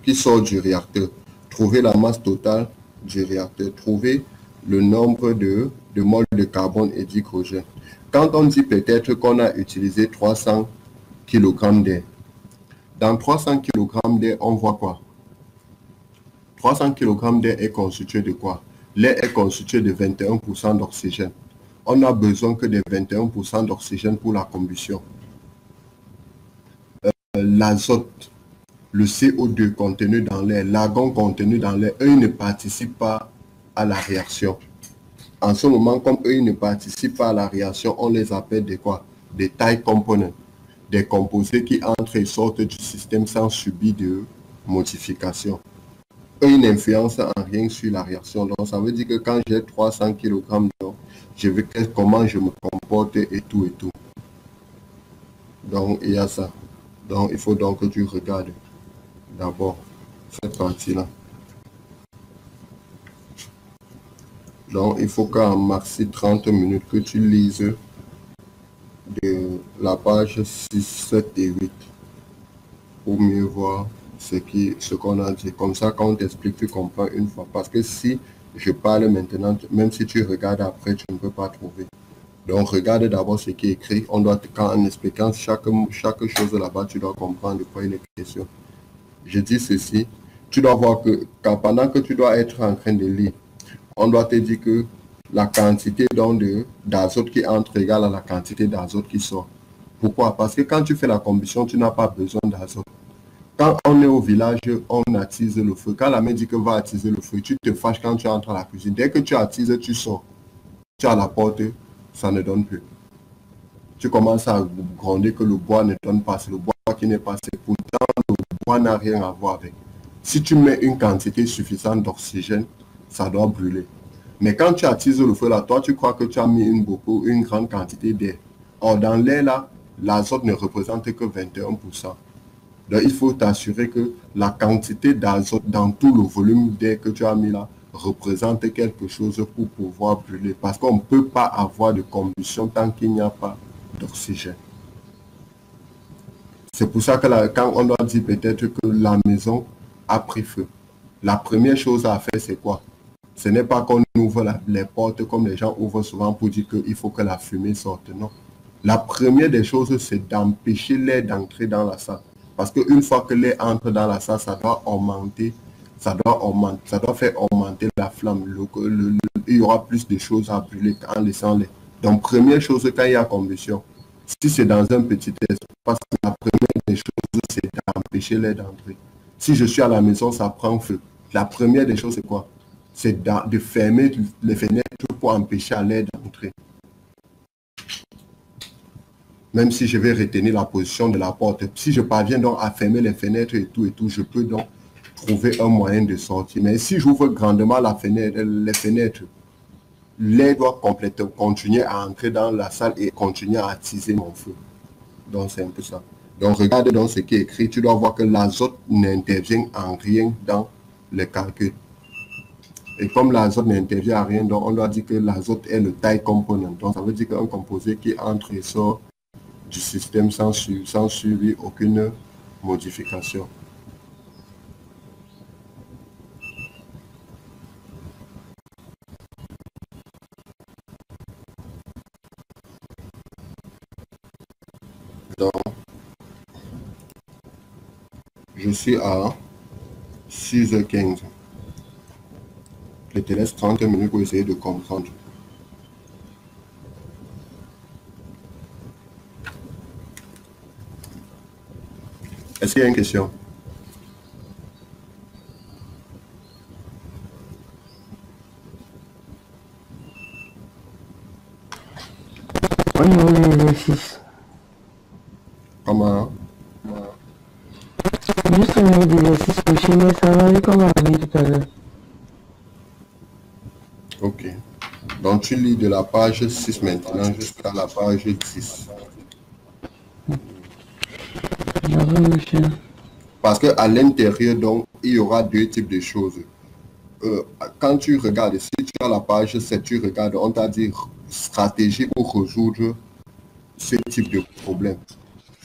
qui sort du réacteur? Trouver la masse totale du réacteur. Trouver le nombre de moles de carbone et d'hydrogène. Quand on dit peut-être qu'on a utilisé 300 kg d'air, dans 300 kg d'air, on voit quoi? 300 kg d'air est constitué de quoi? L'air est constitué de 21% d'oxygène. On n'a besoin que de 21% d'oxygène pour la combustion. L'azote, le CO2 contenu dans l'air, l'argon contenu dans l'air, eux, ils ne participent pas à la réaction. En ce moment, comme eux, ils ne participent pas à la réaction, on les appelle des quoi? Des tie components, des composés qui entrent et sortent du système sans subir de modification. Eux, ils n'influencent en rien sur la réaction. Donc, ça veut dire que quand j'ai 300 kg d'eau, je veux comment je me comporte et tout et tout. Donc, il y a ça. Donc, il faut donc que tu regardes d'abord cette partie-là. Donc, il faut qu'en maxi 30 minutes que tu lises de la page 6, 7 et 8 pour mieux voir ce qu'on a dit. Comme ça, quand on t'explique, tu comprends une fois. Parce que si je parle maintenant, même si tu regardes après, tu ne peux pas trouver. Donc, regarde d'abord ce qui est écrit. On doit, en expliquant chaque chose là-bas, tu dois comprendre de quoi il est question. Je dis ceci, tu dois voir que pendant que tu dois être en train de lire, on doit te dire que la quantité d'azote qui entre égale à la quantité d'azote qui sort. Pourquoi? Parce que quand tu fais la combustion, tu n'as pas besoin d'azote. Quand on est au village, on attise le feu. Quand la mère dit que va attiser le feu, tu te fâches quand tu entres à la cuisine. Dès que tu attises, tu sors. Tu as la porte, ça ne donne plus. Tu commences à gronder que le bois ne donne pas. C'est le bois qui n'est pas. C'est pourtant le bois n'a rien à voir avec. Si tu mets une quantité suffisante d'oxygène, ça doit brûler. Mais quand tu attises le feu là, toi tu crois que tu as mis une grande quantité d'air. Or dans l'air là, l'azote ne représente que 21%. Donc il faut t'assurer que la quantité d'azote dans tout le volume d'air que tu as mis là représente quelque chose pour pouvoir brûler. Parce qu'on ne peut pas avoir de combustion tant qu'il n'y a pas d'oxygène. C'est pour ça que quand on doit dire peut-être que la maison a pris feu, la première chose à faire c'est quoi? Ce n'est pas qu'on ouvre les portes comme les gens ouvrent souvent pour dire qu'il faut que la fumée sorte. Non. La première des choses, c'est d'empêcher l'air d'entrer dans la salle. Parce qu'une fois que l'air entre dans la salle, ça doit faire augmenter la flamme. Il y aura plus de choses à brûler en laissant l'air. Donc, première chose, quand il y a combustion, si c'est dans un petit espace, la première des choses, c'est d'empêcher l'air d'entrer. Si je suis à la maison, ça prend feu. La première des choses, c'est quoi? C'est de fermer les fenêtres pour empêcher l'air d'entrer. Même si je vais retenir la position de la porte, si je parviens donc à fermer les fenêtres et tout, je peux donc trouver un moyen de sortir. Mais si j'ouvre grandement les fenêtres, l'air doit continuer à entrer dans la salle et continuer à attiser mon feu. Donc c'est un peu ça. Donc regarde dans ce qui est écrit, tu dois voir que l'azote n'intervient en rien dans les calculs. Et comme l'azote n'intervient à rien, donc on doit dire que l'azote est le tie component. Donc ça veut dire qu'un composé qui entre et sort du système sans subir aucune modification. Donc, je suis à 6h15. Je te laisse 30 minutes pour essayer de comprendre. Est-ce qu'il y a une question? Au niveau de l'exercice. Comment? Juste au niveau de l'exercice pour chimie, ça va aller comme on a dit tout à l'heure. Ok. Donc, tu lis de la page 6 maintenant jusqu'à la page 10. D'accord, monsieur. Parce qu'à l'intérieur, donc, il y aura deux types de choses. Quand tu regardes, si tu as la page 7, tu regardes, on t'a dit stratégie pour résoudre ce type de problème.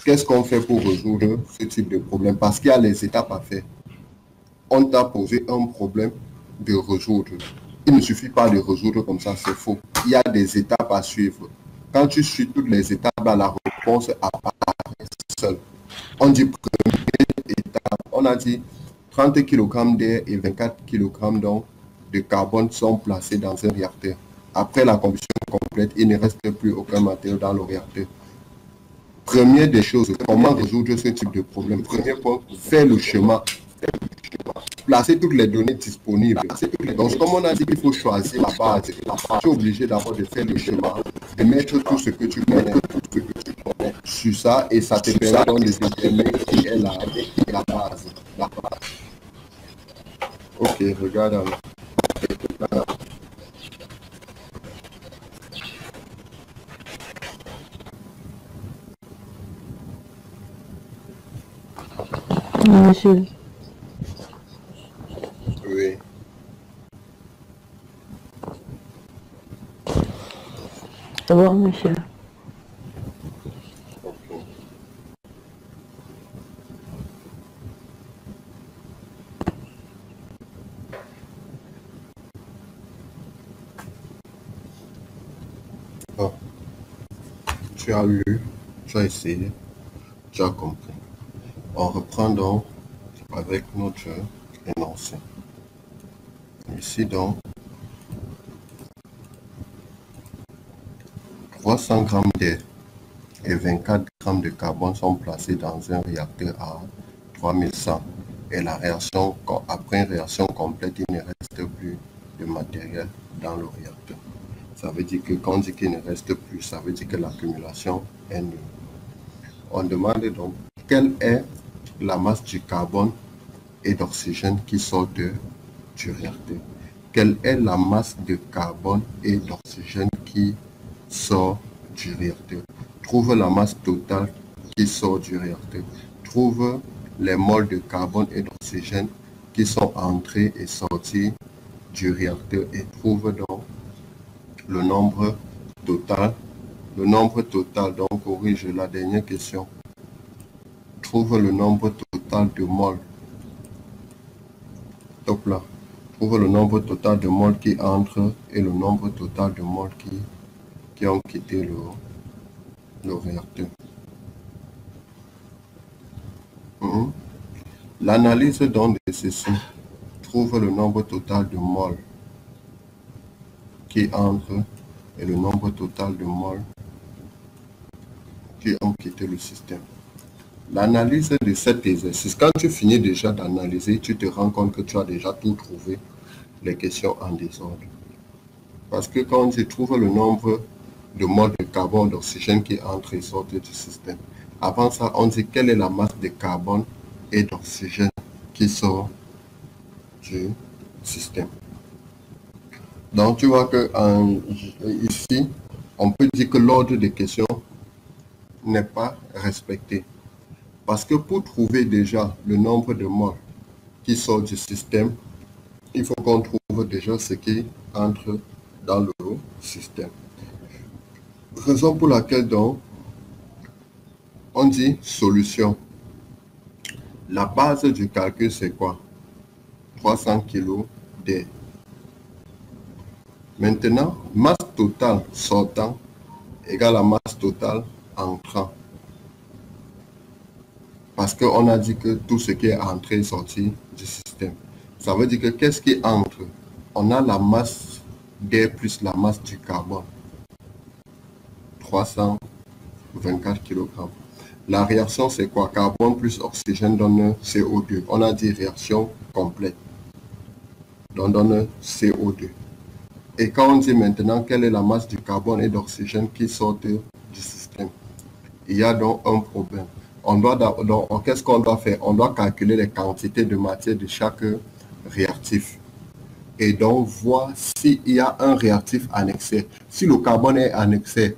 Qu'est-ce qu'on fait pour résoudre ce type de problème? Parce qu'il y a les étapes à faire. On t'a posé un problème de résoudre. Il ne suffit pas de résoudre comme ça, c'est faux. Il y a des étapes à suivre. Quand tu suis toutes les étapes, la réponse apparaît seule. On dit première étape, on a dit 30 kg d'air et 24 kg de carbone sont placés dans un réacteur. Après la combustion complète, il ne reste plus aucun matériau dans le réacteur. Première des choses, comment résoudre ce type de problème? Premier point, faire le schéma. Placer toutes les données disponibles. Donc, comme on a dit qu'il faut choisir la base, tu es obligé d'abord de faire le schéma, de mettre tout ce que tu connais, sur ça, et ça te permet donc de déterminer qui est la base. Ok, regarde alors. Monsieur. Oui. Au revoir, monsieur. Ok. Bon, tu as lu, tu as essayé, tu as compris. On reprend donc avec notre énoncé. Ici donc, 300 g d'air et 24 g de carbone sont placés dans un réacteur à 3100. Et la réaction, après une réaction complète, il ne reste plus de matériel dans le réacteur. Ça veut dire que quand on dit qu'il ne reste plus, ça veut dire que l'accumulation est nulle. On demande donc quelle est la masse du carbone et d'oxygène qui sort du réacteur. Quelle est la masse de carbone et d'oxygène qui sort du réacteur? Trouve la masse totale qui sort du réacteur. Trouve les moles de carbone et d'oxygène qui sont entrés et sortis du réacteur et trouve donc le nombre total. Le nombre total, donc corrige la dernière question. Trouve le nombre total de moles. Top là. Trouve le nombre total de moles qui entrent et le nombre total de moles qui ont quitté le réacteur. L'analyse donc de ceci trouve le nombre total de moles qui entrent et le nombre total de moles qui ont quitté le système. L'analyse de cet exercice, quand tu finis déjà d'analyser, tu te rends compte que tu as déjà tout trouvé, les questions en désordre. Parce que quand tu trouves le nombre de moles de carbone, d'oxygène qui entrent et sortent du système, avant ça, on dit quelle est la masse de carbone et d'oxygène qui sort du système. Donc, tu vois que ici, on peut dire que l'ordre des questions n'est pas respecté. Parce que pour trouver déjà le nombre de moles qui sort du système, il faut qu'on trouve déjà ce qui entre dans le système. Raison pour laquelle donc, on dit solution. La base du calcul, c'est quoi? 300 kg d'air. Maintenant, masse totale sortant égale à masse totale entrant. Parce qu'on a dit que tout ce qui est entré et sorti du système. Ça veut dire que qu'est-ce qui entre? On a la masse d'air plus la masse du carbone. 324 kg. La réaction, c'est quoi? Carbone plus oxygène donne CO2. On a dit réaction complète. Donc, donne CO2. Et quand on dit maintenant quelle est la masse du carbone et d'oxygène qui sortent du système, il y a donc un problème. Qu'est-ce qu'on doit faire? On doit calculer les quantités de matière de chaque réactif. Et donc, voir s'il y a un réactif annexé. Si le carbone est annexé,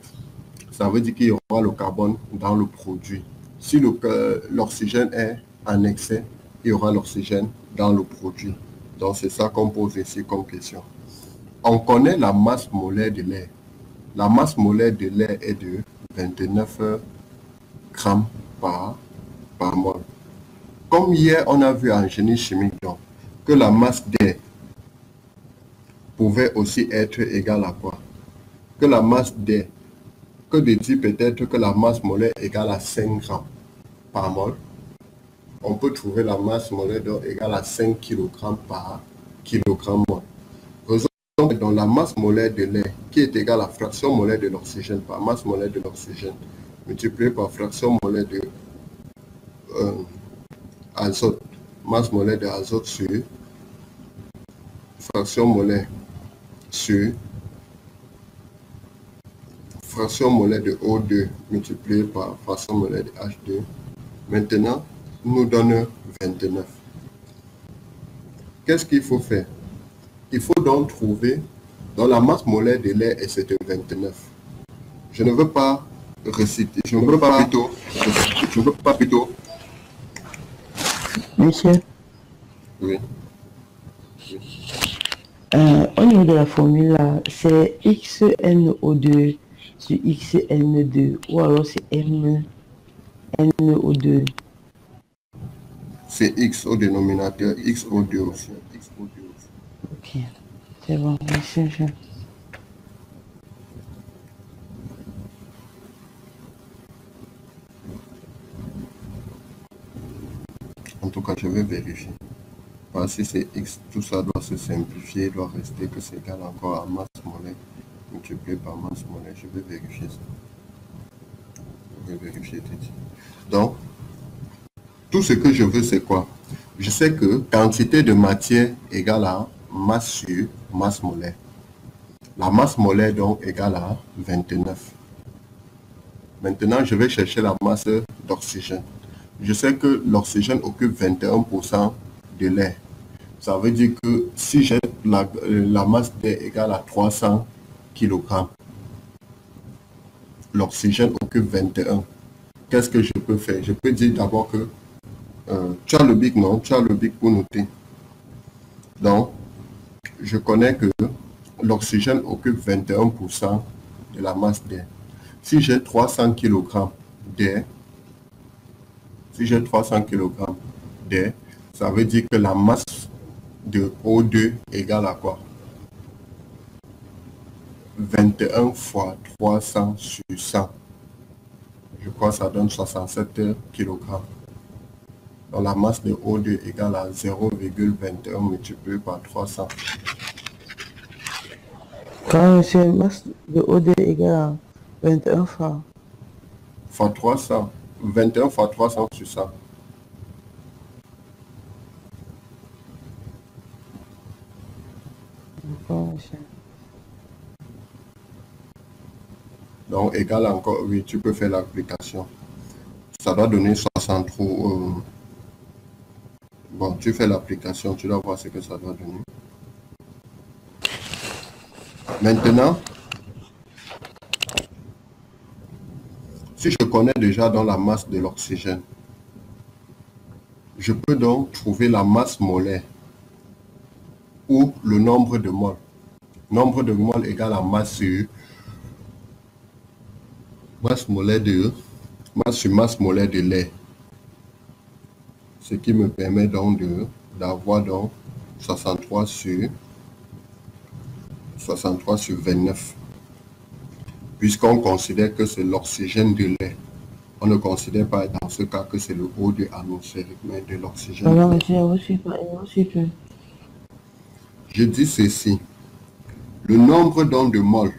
ça veut dire qu'il y aura le carbone dans le produit. Si l'oxygène est annexé, il y aura l'oxygène dans le produit. Donc, c'est ça qu'on pose ici comme question. On connaît la masse molaire de l'air. La masse molaire de l'air est de 29 grammes par mol. Comme hier, on a vu en génie chimique donc, que la masse d'air pouvait aussi être égale à quoi? Que la masse d'air, que de dire peut-être que la masse molaire est égale à 5 grammes par mol. On peut trouver la masse molaire donc égale à 5 kg par kilogramme mol. Donc la masse molaire de l'air qui est égale à la fraction molaire de l'oxygène par masse molaire de l'oxygène multiplié par fraction molaire de azote, masse molaire de azote sur fraction molaire sur fraction molaire de O2 multiplié par fraction molaire de H2 maintenant nous donne 29. Qu'est-ce qu'il faut faire? Il faut donc trouver dans la masse molaire de l'air et c'est de 29. Je ne veux pas réciter, je ne veux pas plutôt. Monsieur, Oui. au niveau de la formule là, c'est XNO2 sur XN2 ou alors c'est NO2. C'est X au dénominateur, X au 2 aussi. Ok, c'est bon, merci. En tout cas, je vais vérifier. Parce que si c'est X, tout ça doit se simplifier, il doit rester que c'est égal encore à masse molaire multiplié par masse molaire. Je vais vérifier ça. Je vais vérifier tout de suite. Donc, tout ce que je veux, c'est quoi? Je sais que quantité de matière égale à masse sur masse molaire. La masse molaire, donc, égale à 29. Maintenant, je vais chercher la masse d'oxygène. Je sais que l'oxygène occupe 21% de l'air. Ça veut dire que si j'ai la masse d'air égale à 300 kg, l'oxygène occupe 21. Qu'est-ce que je peux faire? Je peux dire d'abord que tu as le bic, non? Tu as le bic pour noter. Donc, je connais que l'oxygène occupe 21% de la masse d'air. Si j'ai 300 kg d'air, ça veut dire que la masse de O2 égale à quoi? 21 fois 300 sur 100. Je crois que ça donne 67 kg. Donc la masse de O2 égale à 0,21 multiplié par 300. Quand monsieur, masse de O2 égale à 21 fois. Fois 300. 21 fois 300 sur 100. D'accord, monsieur. Donc égal encore, oui, tu peux faire l'application. Ça doit donner 63. Bon, tu fais l'application, tu dois voir ce que ça doit donner. Maintenant, si je connais déjà dans la masse de l'oxygène, je peux donc trouver la masse molaire ou le nombre de moles. Nombre de moles égale à masse sur masse molaire de l'air. Ce qui me permet donc d'avoir donc 63 sur 29. Puisqu'on considère que c'est l'oxygène de l'air. On ne considère pas dans ce cas que c'est le O2 atmosphérique, mais de l'oxygène. Alors, monsieur, aussi peu. Je dis ceci. Le nombre donc de moles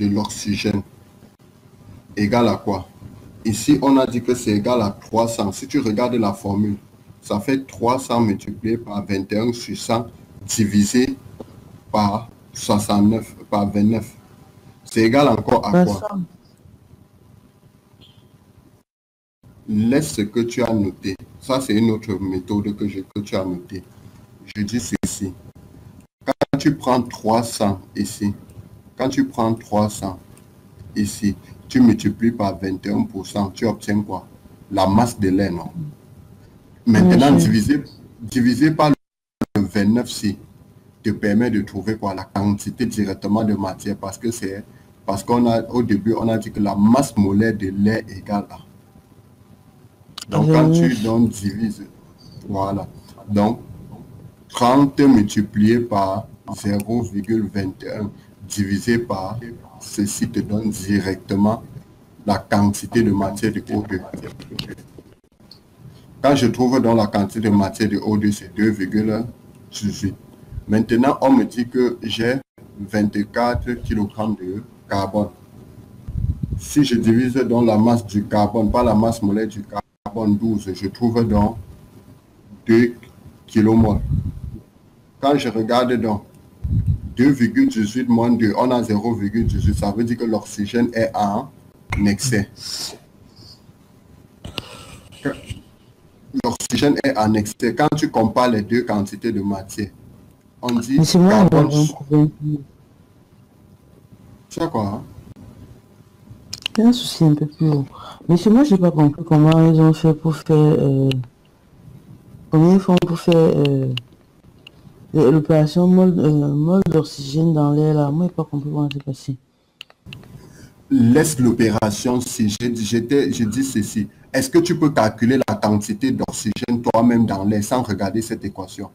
de l'oxygène égale à quoi? Ici, on a dit que c'est égal à 300. Si tu regardes la formule, ça fait 300 multiplié par 21 sur 100 divisé par 69, par 29. C'est égal encore à quoi? Laisse ce que tu as noté. Ça, c'est une autre méthode que tu as notée. Je dis ceci. Quand tu prends 300 ici, quand tu prends 300 ici, tu multiplies par 21%, tu obtiens quoi? La masse de lait, non? Maintenant, divisé par le 29C te permet de trouver quoi? La quantité directement de matière parce qu'on a, au début, on a dit que la masse molaire de lait égale à. Donc, quand tu divises, voilà. Donc, 30 multiplié par 0,21 divisé par ceci te donne directement la quantité de matière de O2. Quand je trouve dans la quantité de matière de O2, c'est 2,18. Maintenant, on me dit que j'ai 24 kg de carbone. Si je divise dans la masse du carbone par la masse molaire du carbone 12, je trouve donc 2 kmol. Quand je regarde dans 2,18 moins 2, on a 0,18. Ça veut dire que l'oxygène est en excès. L'oxygène est en excès. Quand tu compares les deux quantités de matière, on dit carbone. Tu sais quoi? Il y a un souci un peu plus haut. Mais moi, je n'ai pas compris comment ils ont fait pour faire... comment ils font pour faire l'opération mol d'oxygène dans l'air là. Moi, je n'ai pas compris comment c'est passé. Laisse l'opération si je dis ceci. Est-ce que tu peux calculer la quantité d'oxygène toi-même dans l'air sans regarder cette équation?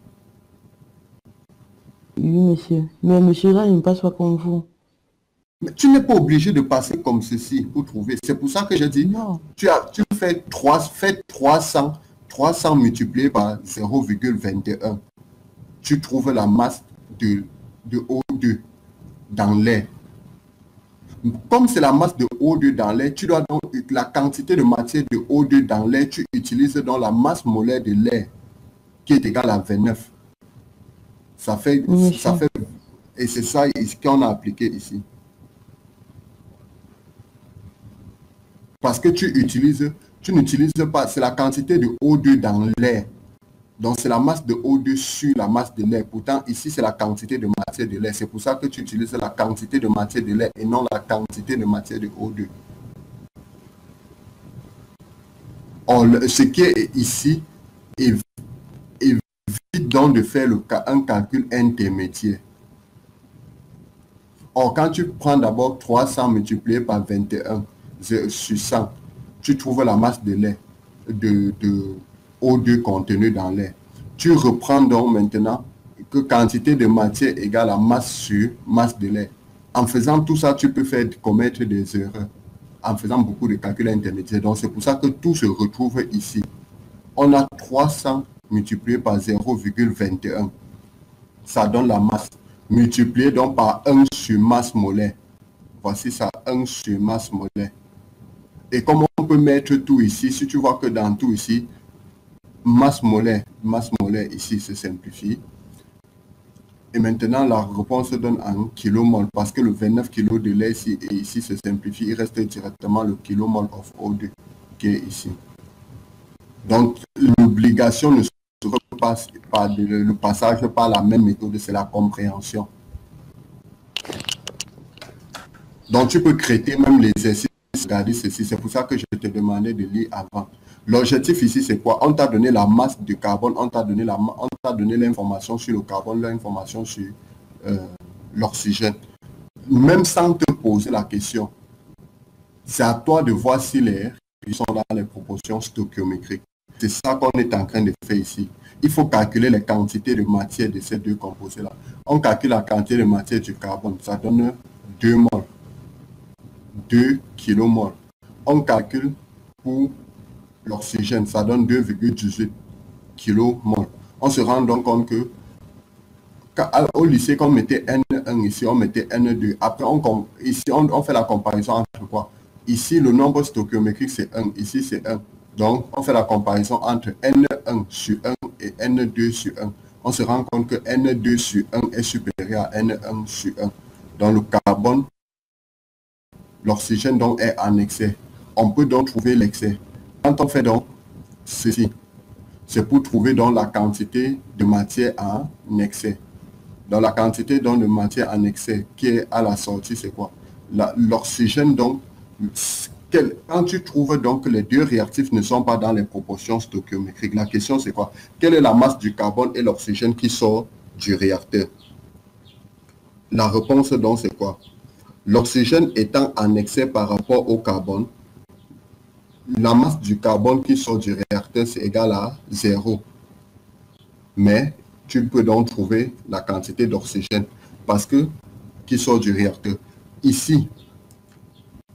Oui, monsieur. Mais monsieur, là, il ne passe pas comme vous. Mais tu n'es pas obligé de passer comme ceci pour trouver. C'est pour ça que j'ai dit, tu fais 300 multiplié par 0,21. Tu trouves la masse de O2 dans l'air. Comme c'est la masse de O2 dans l'air, tu dois donc la quantité de matière de O2 dans l'air, tu utilises dans la masse molaire de l'air qui est égale à 29. Ça fait, et c'est ça qu'on a appliqué ici. Parce que tu n'utilises pas, c'est la quantité de O2 dans l'air. Donc, c'est la masse de O2 sur la masse de l'air. Pourtant, ici, c'est la quantité de matière de l'air. C'est pour ça que tu utilises la quantité de matière de l'air et non la quantité de matière de O2. Or, ce qui est ici évite donc de faire un calcul intermédiaire. Or, quand tu prends d'abord 300 multiplié par 21 sur 100, tu trouves la masse de l'air, de O2 contenu dans l'air. Tu reprends donc maintenant que quantité de matière égale à masse sur masse de l'air. En faisant tout ça, tu peux commettre des erreurs en faisant beaucoup de calculs intermédiaires. Donc, c'est pour ça que tout se retrouve ici. On a 300 multiplié par 0,21. Ça donne la masse. Multiplié donc par 1 sur masse molaire. Voici ça, 1 sur masse molaire. Et comme on peut mettre tout ici, si tu vois que dans tout ici, masse molaire ici se simplifie. Et maintenant, la réponse se donne en kilomol parce que le 29 kg de lait ici et ici se simplifie. Il reste directement le kilomol of O2 qui est ici. Donc, l'obligation ne se passe pas le passage par la même méthode, c'est la compréhension. Donc, tu peux créer même l'exercice, regarder ceci. C'est pour ça que je te demandais de lire avant. L'objectif ici, c'est quoi? On t'a donné la masse de carbone, on t'a donné l'information sur le carbone, l'information sur l'oxygène. Même sans te poser la question, c'est à toi de voir si les ils sont dans les proportions stoichiométriques. C'est ça qu'on est en train de faire ici. Il faut calculer les quantités de matière de ces deux composés-là. On calcule la quantité de matière du carbone, ça donne 2 moles. 2 kmol. On calcule pour l'oxygène, ça donne 2,18 kmol. On se rend donc compte que au lycée, quand on mettait N1 ici, on mettait N2. Après, ici, on fait la comparaison entre quoi? Ici, le nombre stoichiométrique, c'est 1. Ici, c'est 1. Donc, on fait la comparaison entre N1 sur 1 et N2 sur 1. On se rend compte que N2 sur 1 est supérieur à N1 sur 1. Donc, le carbone, l'oxygène donc est en excès. On peut donc trouver l'excès. Quand on fait donc ceci, c'est pour trouver donc la quantité de matière en excès. Dans la quantité donc de matière en excès qui est à la sortie, c'est quoi? L'oxygène donc, quand tu trouves donc que les deux réactifs ne sont pas dans les proportions stoichiométriques, la question c'est quoi? Quelle est la masse du carbone et l'oxygène qui sort du réacteur? La réponse donc c'est quoi? L'oxygène étant en excès par rapport au carbone, la masse du carbone qui sort du réacteur c'est égal à 0. Mais tu peux donc trouver la quantité d'oxygène parce que qui sort du réacteur. Ici,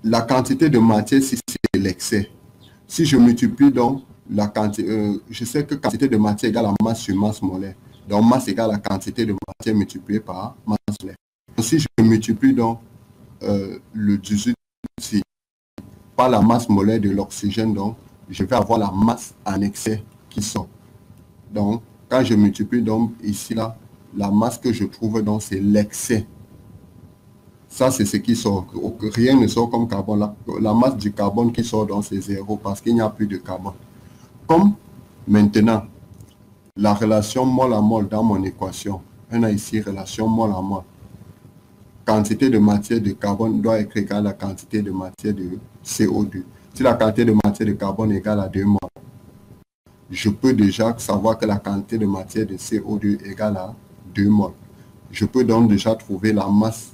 la quantité de matière, si c'est l'excès. Si je multiplie donc la quantité, je sais que quantité de matière égale à masse sur masse molaire. Donc masse égale la quantité de matière multipliée par masse molaire. Si je multiplie donc le 18 ici par la masse molaire de l'oxygène, donc je vais avoir la masse en excès qui sort. Donc, quand je multiplie donc ici, là, la masse que je trouve donc c'est l'excès. Ça, c'est ce qui sort. Rien ne sort comme carbone. La masse du carbone qui sort donc c'est 0 parce qu'il n'y a plus de carbone. Comme maintenant, la relation mol à mol dans mon équation, on a ici relation mol à mol. Quantité de matière de carbone doit être égale à la quantité de matière de CO2. Si la quantité de matière de carbone est égale à 2 mol, je peux déjà savoir que la quantité de matière de CO2 est égale à 2 mol. Je peux donc déjà trouver la masse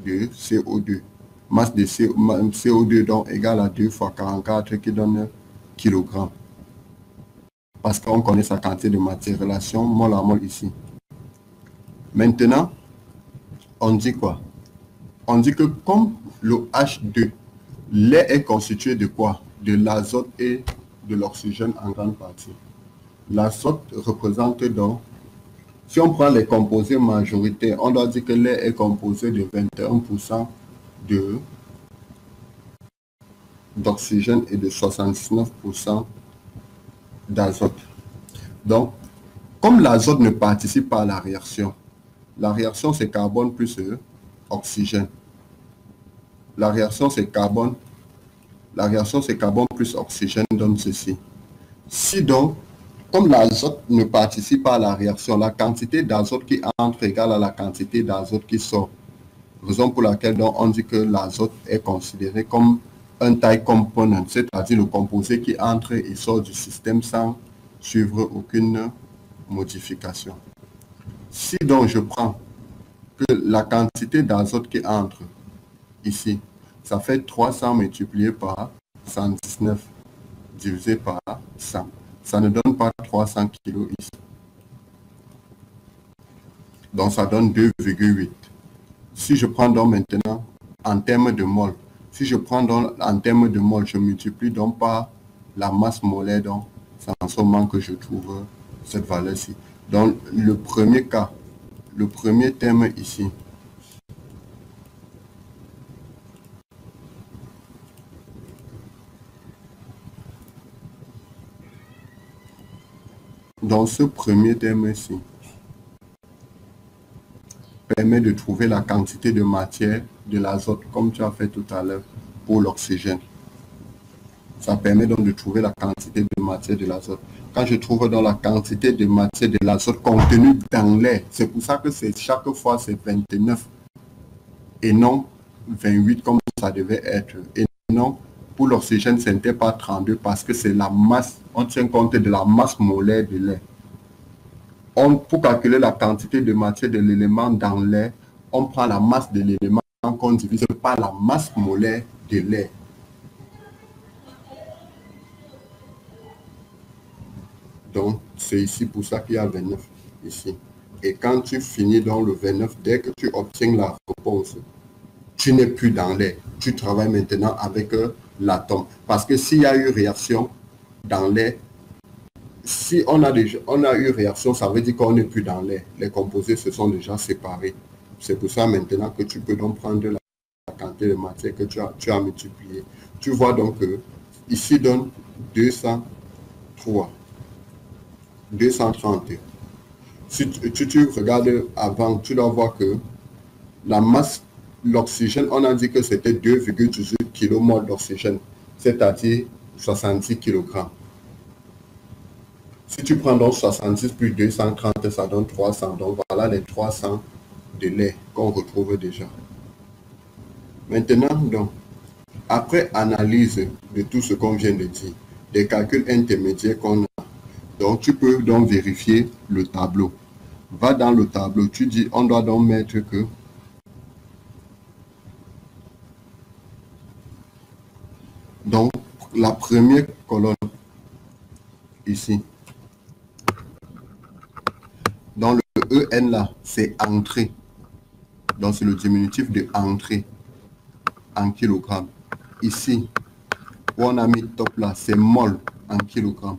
de CO2. Masse de CO2 donc égale à 2 fois 44 qui donne kg. Parce qu'on connaît sa quantité de matière, relation mol à mol ici. Maintenant, on dit quoi? On dit que comme le H2, l'air est constitué de quoi? De l'azote et de l'oxygène en grande partie. L'azote représente donc, si on prend les composés majoritaires, on doit dire que l'air est composé de 21% d'oxygène et de 69% d'azote. Donc, comme l'azote ne participe pas à la réaction c'est carbone plus oxygène. La réaction c'est carbone plus oxygène donne ceci. Si donc, comme l'azote ne participe pas à la réaction, la quantité d'azote qui entre égale à la quantité d'azote qui sort. Raison pour laquelle donc, on dit que l'azote est considéré comme un tie component, c'est-à-dire le composé qui entre et sort du système sans suivre aucune modification. Si donc je prends que la quantité d'azote qui entre ici, ça fait 300 multiplié par 119 divisé par 100. Ça ne donne pas 300 kg ici. Donc ça donne 2,8. Si je prends donc maintenant en termes de mol, je multiplie donc par la masse molaire, donc c'est en ce moment que je trouve cette valeur-ci. Donc le premier cas, le premier terme ici, dans ce premier terme ici, permet de trouver la quantité de matière de l'azote, comme tu as fait tout à l'heure pour l'oxygène. Ça permet donc de trouver la quantité de matière de l'azote. Quand je trouve dans la quantité de matière de l'azote contenue dans l'air, c'est pour ça que chaque fois c'est 29 et non 28 comme ça devait être. Et non, pour l'oxygène, ce n'était pas 32 parce que c'est la masse, on tient compte de la masse molaire de l'air. Pour calculer la quantité de matière de l'élément dans l'air, on prend la masse de l'élément qu'on divise par la masse molaire de l'air. Donc, c'est ici pour ça qu'il y a 29 ici. Et quand tu finis dans le 29, dès que tu obtiens la réponse, tu n'es plus dans l'air. Tu travailles maintenant avec l'atome. Parce que s'il y a eu réaction dans l'air, si on a eu réaction, ça veut dire qu'on n'est plus dans l'air. Les composés se sont déjà séparés. C'est pour ça maintenant que tu peux donc prendre la quantité quantité de matière que tu as multiplié. Tu vois donc que ici donne 203, 230. Si tu regardes avant, tu dois voir que la masse, l'oxygène, on a dit que c'était 2,18 kmol d'oxygène, c'est-à-dire 66 kg. Si tu prends donc 66 plus 230, ça donne 300. Donc voilà les 300 de lait qu'on retrouve déjà. Maintenant, donc, après analyse de tout ce qu'on vient de dire, des calculs intermédiaires qu'on a, donc tu peux donc vérifier le tableau. Va dans le tableau, tu dis, on doit donc mettre que donc la première colonne ici, dans le EN là, c'est entrée. Donc c'est le diminutif de entrée en kilogrammes. Ici, où on a mis top là, c'est mol en kilogrammes.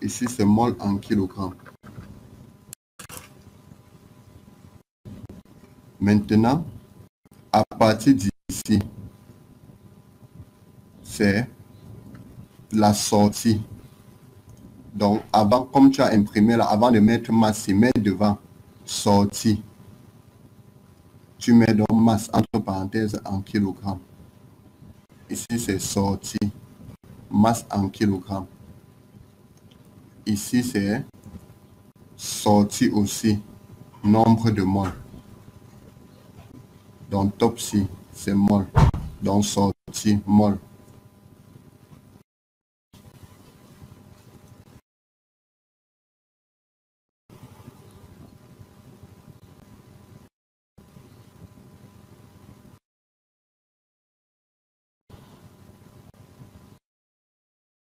Ici, c'est mol en kilogrammes. Maintenant, à partir d'ici, c'est la sortie. Donc, avant, comme tu as imprimé là, avant de mettre masse, mets devant sortie. Tu mets donc masse entre parenthèses en kilogrammes. Ici, c'est sortie, masse en kilogrammes. Ici, c'est sortie aussi, nombre de moles. Donc, top ci, c'est mol. Donc, sortie, mol.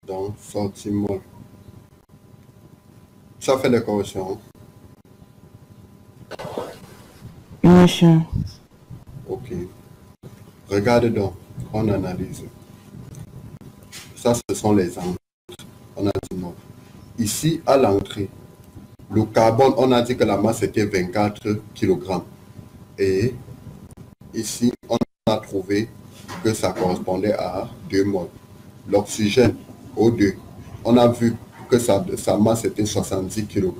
Donc, sortie, mol. Ça fait des corrections. Monsieur. Ok. Regarde donc, on analyse. Ça, ce sont les entrées. On a dit non. Ici, à l'entrée, le carbone, on a dit que la masse était 24 kg. Et ici, on a trouvé que ça correspondait à 2 moles. L'oxygène, O2, on a vu que sa masse était 70 kg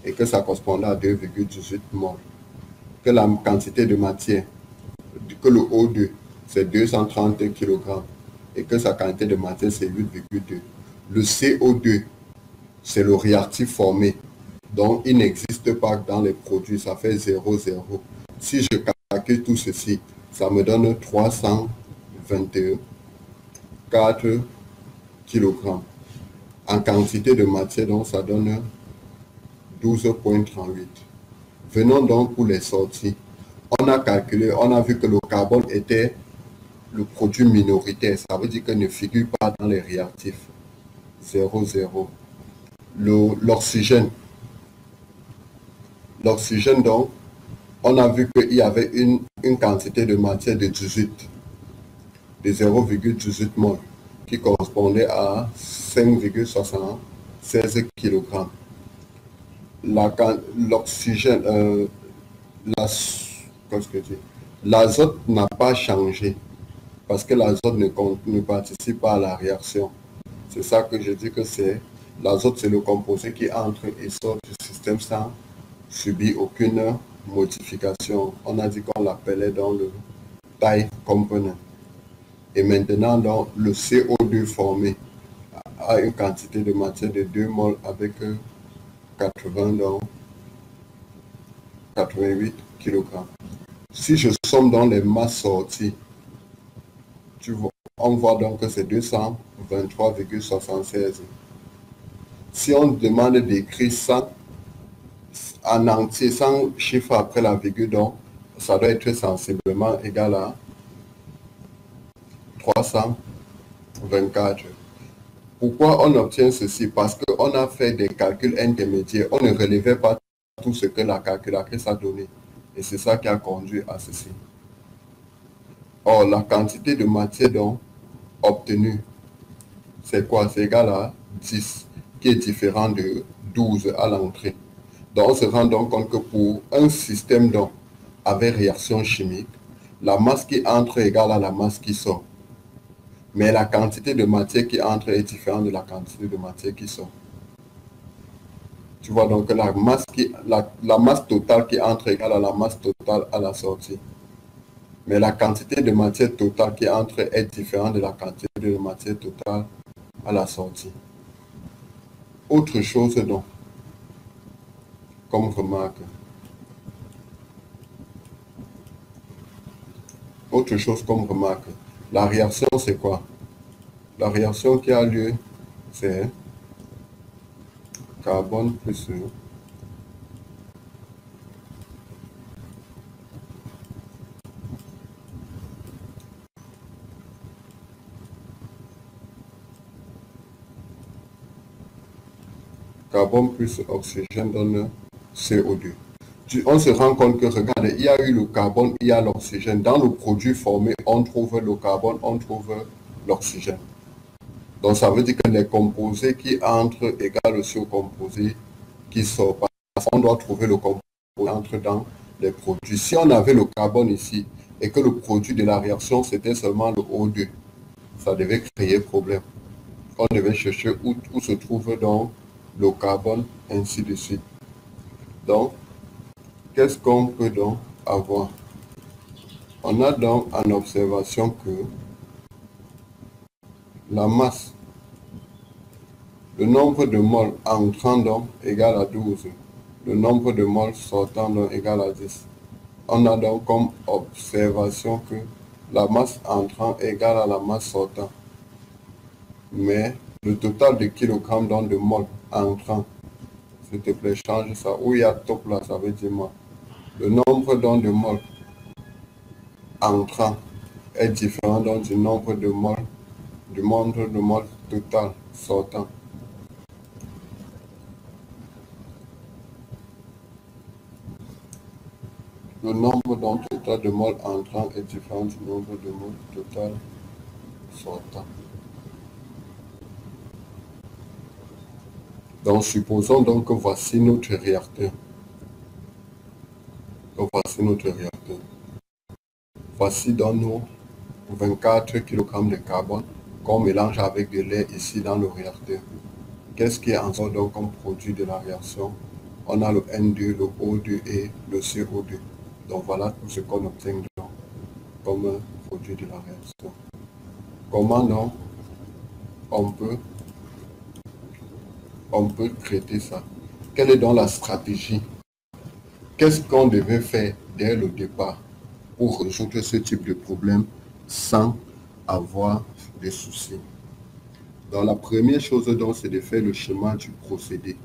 et que ça correspondait à 2,18 moles. Que la quantité de matière, que le O2, c'est 230 kg et que sa quantité de matière, c'est 8,2. Le CO2, c'est le réactif formé. Donc, il n'existe pas dans les produits, ça fait 0,0. Si je calcule tout ceci, ça me donne 324 kg. En quantité de matière, donc ça donne 12,38. Venons donc pour les sorties. On a calculé, on a vu que le carbone était le produit minoritaire. Ça veut dire qu'il ne figure pas dans les réactifs. 0,0. L'oxygène. L'oxygène, donc, on a vu qu'il y avait une quantité de matière de 18, de 0,18 mol, qui correspondait à 5,76 kg. L'oxygène, l'azote n'a pas changé parce que l'azote ne participe pas à la réaction. C'est ça que je dis que c'est l'azote, c'est le composé qui entre et sort du système sans subir aucune modification. On a dit qu'on l'appelait dans le type component. Et maintenant, dans le CO2 formé a une quantité de matière de 2 moles avec 80 dans 88 kg. Si je somme dans les masses sorties, on voit donc que c'est 223,76. Si on demande d'écrire ça en entier, sans chiffre après la virgule, donc ça doit être sensiblement égal à 324. Pourquoi on obtient ceci? Parce qu'on a fait des calculs intermédiaires. On ne relevait pas tout ce que la calculatrice a donné. Et c'est ça qui a conduit à ceci. Or, la quantité de matière donc obtenue, c'est quoi? C'est égal à 10, qui est différent de 12 à l'entrée. Donc, on se rend donc compte que pour un système donc, avec réaction chimique, la masse qui entre est égale à la masse qui sort. Mais la quantité de matière qui entre est différente de la quantité de matière qui sort. Tu vois donc que la masse totale qui entre est égale à la masse totale à la sortie. Mais la quantité de matière totale qui entre est différente de la quantité de matière totale à la sortie. Autre chose donc, comme remarque. Autre chose comme remarque. La réaction, c'est quoi? La réaction qui a lieu, c'est carbone plus carbone plus oxygène donne CO2. On se rend compte que, regarde, il y a eu le carbone, il y a l'oxygène. Dans le produit formé, on trouve le carbone, on trouve l'oxygène. Donc, ça veut dire que les composés qui entrent égale aussi aux composés qui sortent. On doit trouver le composé qui entre dans les produits. Si on avait le carbone ici et que le produit de la réaction, c'était seulement le O2, ça devait créer problème. On devait chercher où se trouve donc le carbone, ainsi de suite. Donc, qu'est-ce qu'on peut donc avoir? On a donc en observation que la masse, le nombre de moles entrant donc égale à 12. Le nombre de moles sortant donc égale à 10. On a donc comme observation que la masse entrant égale à la masse sortant. Mais le total de kilogrammes donc de moles entrant, s'il te plaît, change ça. Où il y a top là, ça veut dire moi. Le nombre donc de moles entrant est différent donc du nombre de moles, total sortant. Le nombre donc total de moles entrant est différent du nombre de moles total sortant. Donc supposons donc que voici notre réacteur. Donc voici notre réacteur. Voici dans nos 24 kg de carbone qu'on mélange avec de l'air ici dans le réacteur. Qu'est-ce qui en sort donc comme produit de la réaction? On a le N2, le O2 et le CO2. Donc voilà tout ce qu'on obtient donc comme produit de la réaction. Comment donc on peut traiter ça? Quelle est donc la stratégie? Qu'est-ce qu'on devait faire dès le départ pour résoudre ce type de problème sans avoir de soucis? Donc la première chose donc c'est de faire le schéma du procédé.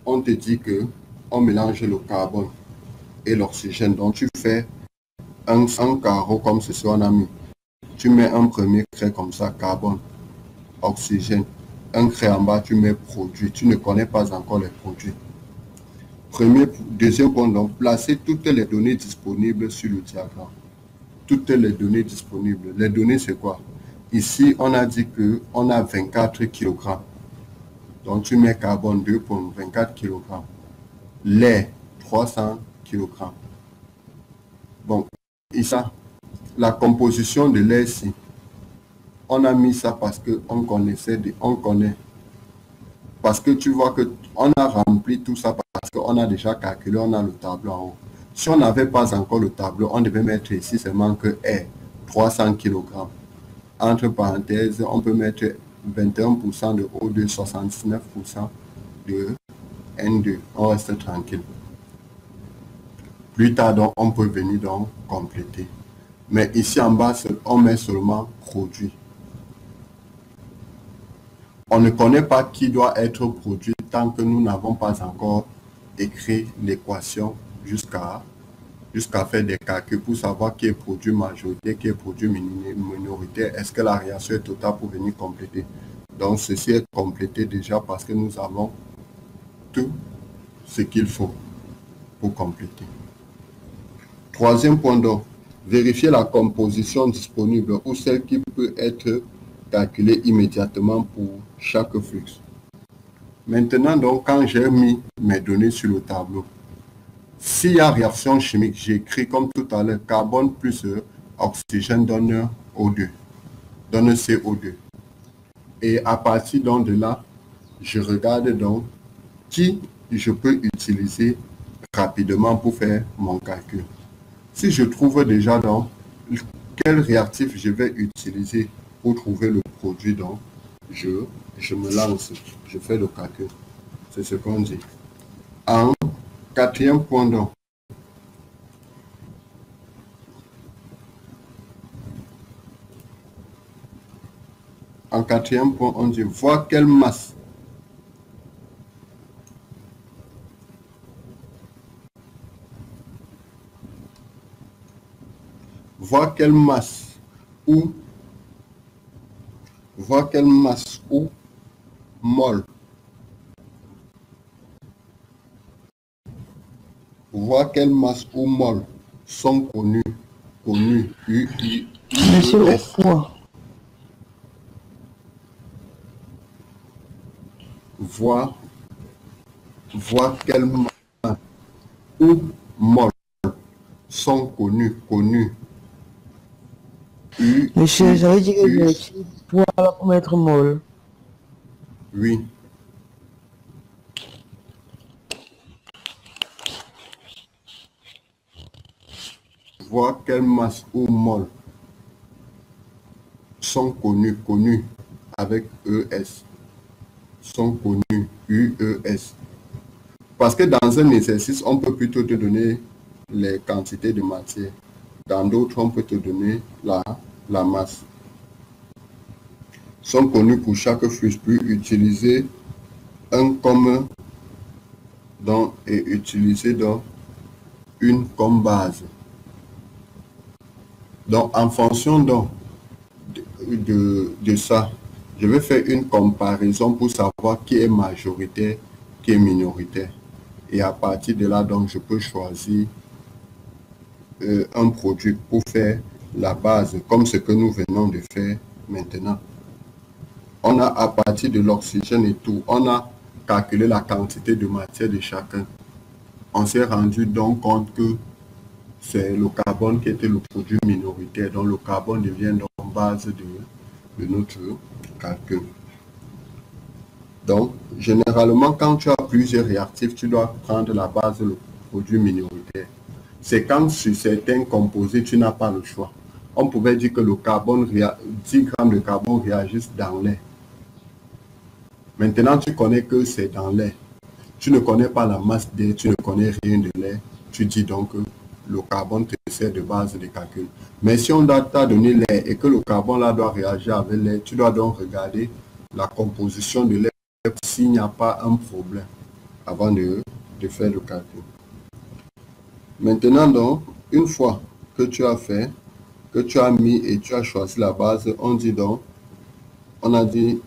On te dit que on mélange le carbone et l'oxygène. Donc tu fais un carreau comme ceci on a mis. Tu mets un premier trait comme ça, carbone, oxygène. Un trait en bas, tu mets produit. Tu ne connais pas encore les produits. Deuxième point, donc, placer toutes les données disponibles sur le diagramme. Toutes les données disponibles. Les données, c'est quoi? Ici, on a dit qu'on a 24 kg. Donc, tu mets carbone 2 pour 24 kg. L'air, 300 kg. Bon, ici, la composition de l'air ici, on a mis ça parce qu'on connaît. Parce que tu vois qu'on a rempli tout ça parce qu'on a déjà calculé, on a le tableau en haut. Si on n'avait pas encore le tableau, on devait mettre ici seulement que R, 300 kg. Entre parenthèses, on peut mettre 21% de O2, 69% de N2. On reste tranquille. Plus tard, donc, on peut venir donc compléter. Mais ici en bas, on met seulement produit. On ne connaît pas qui doit être produit tant que nous n'avons pas encore écrit l'équation jusqu'à faire des calculs pour savoir qui est produit majoritaire, qui est produit minoritaire. Est-ce que la réaction est totale pour venir compléter? Donc ceci est complété déjà parce que nous avons tout ce qu'il faut pour compléter. Troisième point donc, vérifier la composition disponible ou celle qui peut être calculée immédiatement pour chaque flux. Maintenant donc, quand j'ai mis mes données sur le tableau, S'il y a réaction chimique, j'écris comme tout à l'heure, carbone plus oxygène donne O2, donne CO2. Et à partir donc de là, je regarde donc qui je peux utiliser rapidement pour faire mon calcul. Si je trouve déjà donc quel réactif je vais utiliser pour trouver le produit, donc je me lance, je fais le calcul. C'est ce qu'on dit. En quatrième point donc, on dit voir quelle masse ou mol sont connus Monsieur, au quoi? voir quelle masse ou mol sont connus. Monsieur, ça veut dire que je suis pour mettre mol. Oui. Voir quelle masse ou mol sont connus avec ES. Sont connus, UES. Parce que dans un exercice, on peut plutôt te donner les quantités de matière. Dans d'autres, on peut te donner la masse. Sont connus pour chaque flux. Puis utiliser un comme donc, et utiliser donc une comme base. Donc, en fonction donc, de ça, je vais faire une comparaison pour savoir qui est majoritaire, qui est minoritaire. Et à partir de là, donc, je peux choisir un produit pour faire la base, comme ce que nous venons de faire maintenant. On a, à partir de l'oxygène et tout, on a calculé la quantité de matière de chacun. On s'est rendu donc compte que c'est le carbone qui était le produit minoritaire. Donc, le carbone devient donc base de notre calcul. Donc, généralement, quand tu as plusieurs réactifs, tu dois prendre la base, le produit minoritaire. C'est quand sur certains composés, tu n'as pas le choix. On pouvait dire que le carbone, 10 grammes de carbone réagissent dans l'air. Maintenant, tu connais que c'est dans l'air. Tu ne connais pas la masse d'air, tu ne connais rien de l'air. Tu dis donc que le carbone te sert de base de calcul. Mais si on t'a donné l'air et que le carbone là doit réagir avec l'air, tu dois donc regarder la composition de l'air s'il n'y a pas un problème avant de faire le calcul. Maintenant donc, une fois que tu as fait, que tu as mis et tu as choisi la base, on dit donc, on a dit,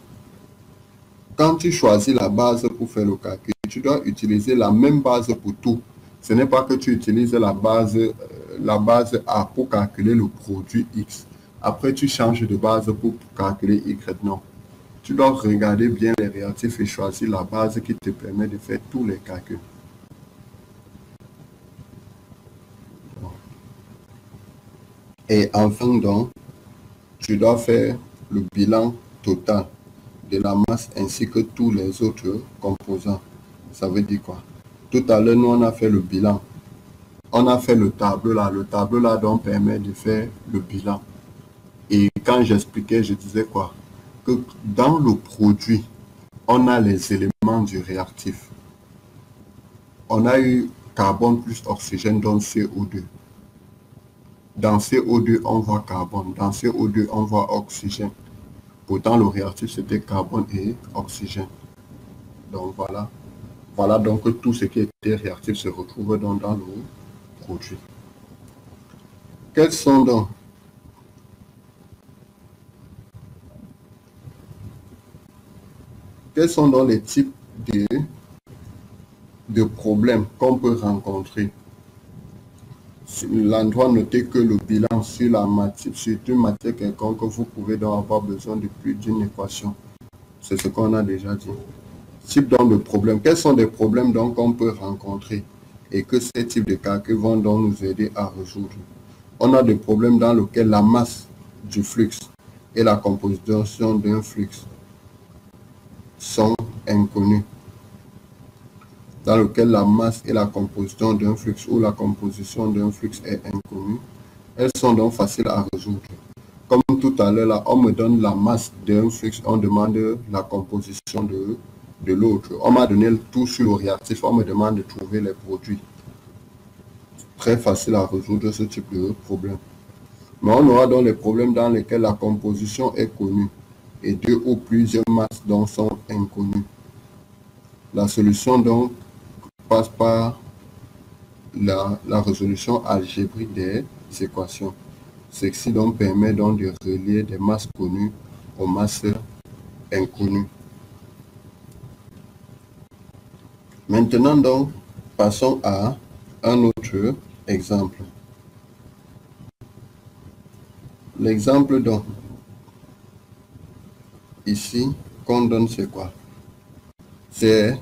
quand tu choisis la base pour faire le calcul, tu dois utiliser la même base pour tout. Ce n'est pas que tu utilises la base A pour calculer le produit X. Après, tu changes de base pour calculer Y. Non. Tu dois regarder bien les réactifs et choisir la base qui te permet de faire tous les calculs. Et enfin, donc, tu dois faire le bilan total de la masse ainsi que tous les autres composants. Ça veut dire quoi? Tout à l'heure, nous, on a fait le bilan. On a fait le tableau là. Le tableau là, donc, permet de faire le bilan. Et quand j'expliquais, je disais quoi? Que dans le produit, on a les éléments du réactif. On a eu carbone plus oxygène, donc CO2. Dans CO2, on voit carbone. Dans CO2, on voit oxygène. Pourtant, le réactif, c'était carbone et oxygène. Donc, voilà. Voilà donc que tout ce qui était réactif se retrouve donc dans le produit. Quels sont donc les types de problèmes qu'on peut rencontrer? L'endroit noté que le bilan sur la matière, sur une matière quelconque, vous pouvez donc avoir besoin de plus d'une équation. C'est ce qu'on a déjà dit. Type donc de problème. Quels sont les problèmes donc qu'on peut rencontrer? et que ces types de calculs vont donc nous aider à résoudre. On a des problèmes dans lesquels la masse du flux et la composition d'un flux sont inconnus. Dans lequel la masse et la composition d'un flux ou la composition d'un flux est inconnue, elles sont donc faciles à résoudre. Comme tout à l'heure, là, on me donne la masse d'un flux, on demande la composition de l'autre. On m'a donné tout sur le réactif, on me demande de trouver les produits. Très facile à résoudre ce type de problème. Mais on aura donc les problèmes dans lesquels la composition est connue et deux ou plusieurs masses donc sont inconnues. La solution donc passe par la résolution algébrique des équations. Ceci donc permet donc de relier des masses connues aux masses inconnues. Maintenant donc, passons à un autre exemple. L'exemple donc ici qu'on donne c'est quoi? C'est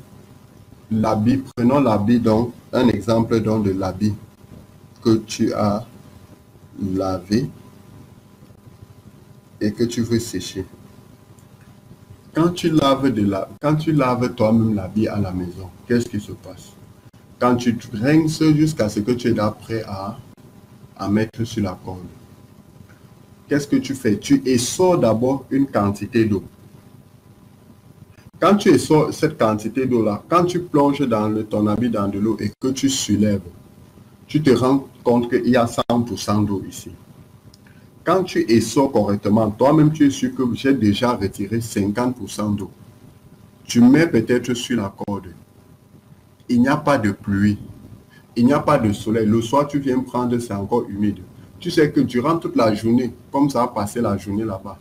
l'habit. Prenons l'habit donc, un exemple donc de l'habit que tu as lavé et que tu veux sécher. Quand tu laves toi-même l'habit à la maison, qu'est-ce qui se passe? Quand tu rinces jusqu'à ce que tu es prêt à mettre sur la corde, qu'est-ce que tu fais? Tu essores d'abord une quantité d'eau. Quand tu essores cette quantité d'eau-là, quand tu plonges ton habit dans de l'eau et que tu soulèves, tu te rends compte qu'il y a 100% d'eau ici. Quand tu essores correctement, toi-même tu es sûr que j'ai déjà retiré 50% d'eau. Tu mets peut-être sur la corde. Il n'y a pas de pluie. Il n'y a pas de soleil. Le soir, tu viens prendre, c'est encore humide. Tu sais que durant toute la journée, comme ça a passé la journée là-bas,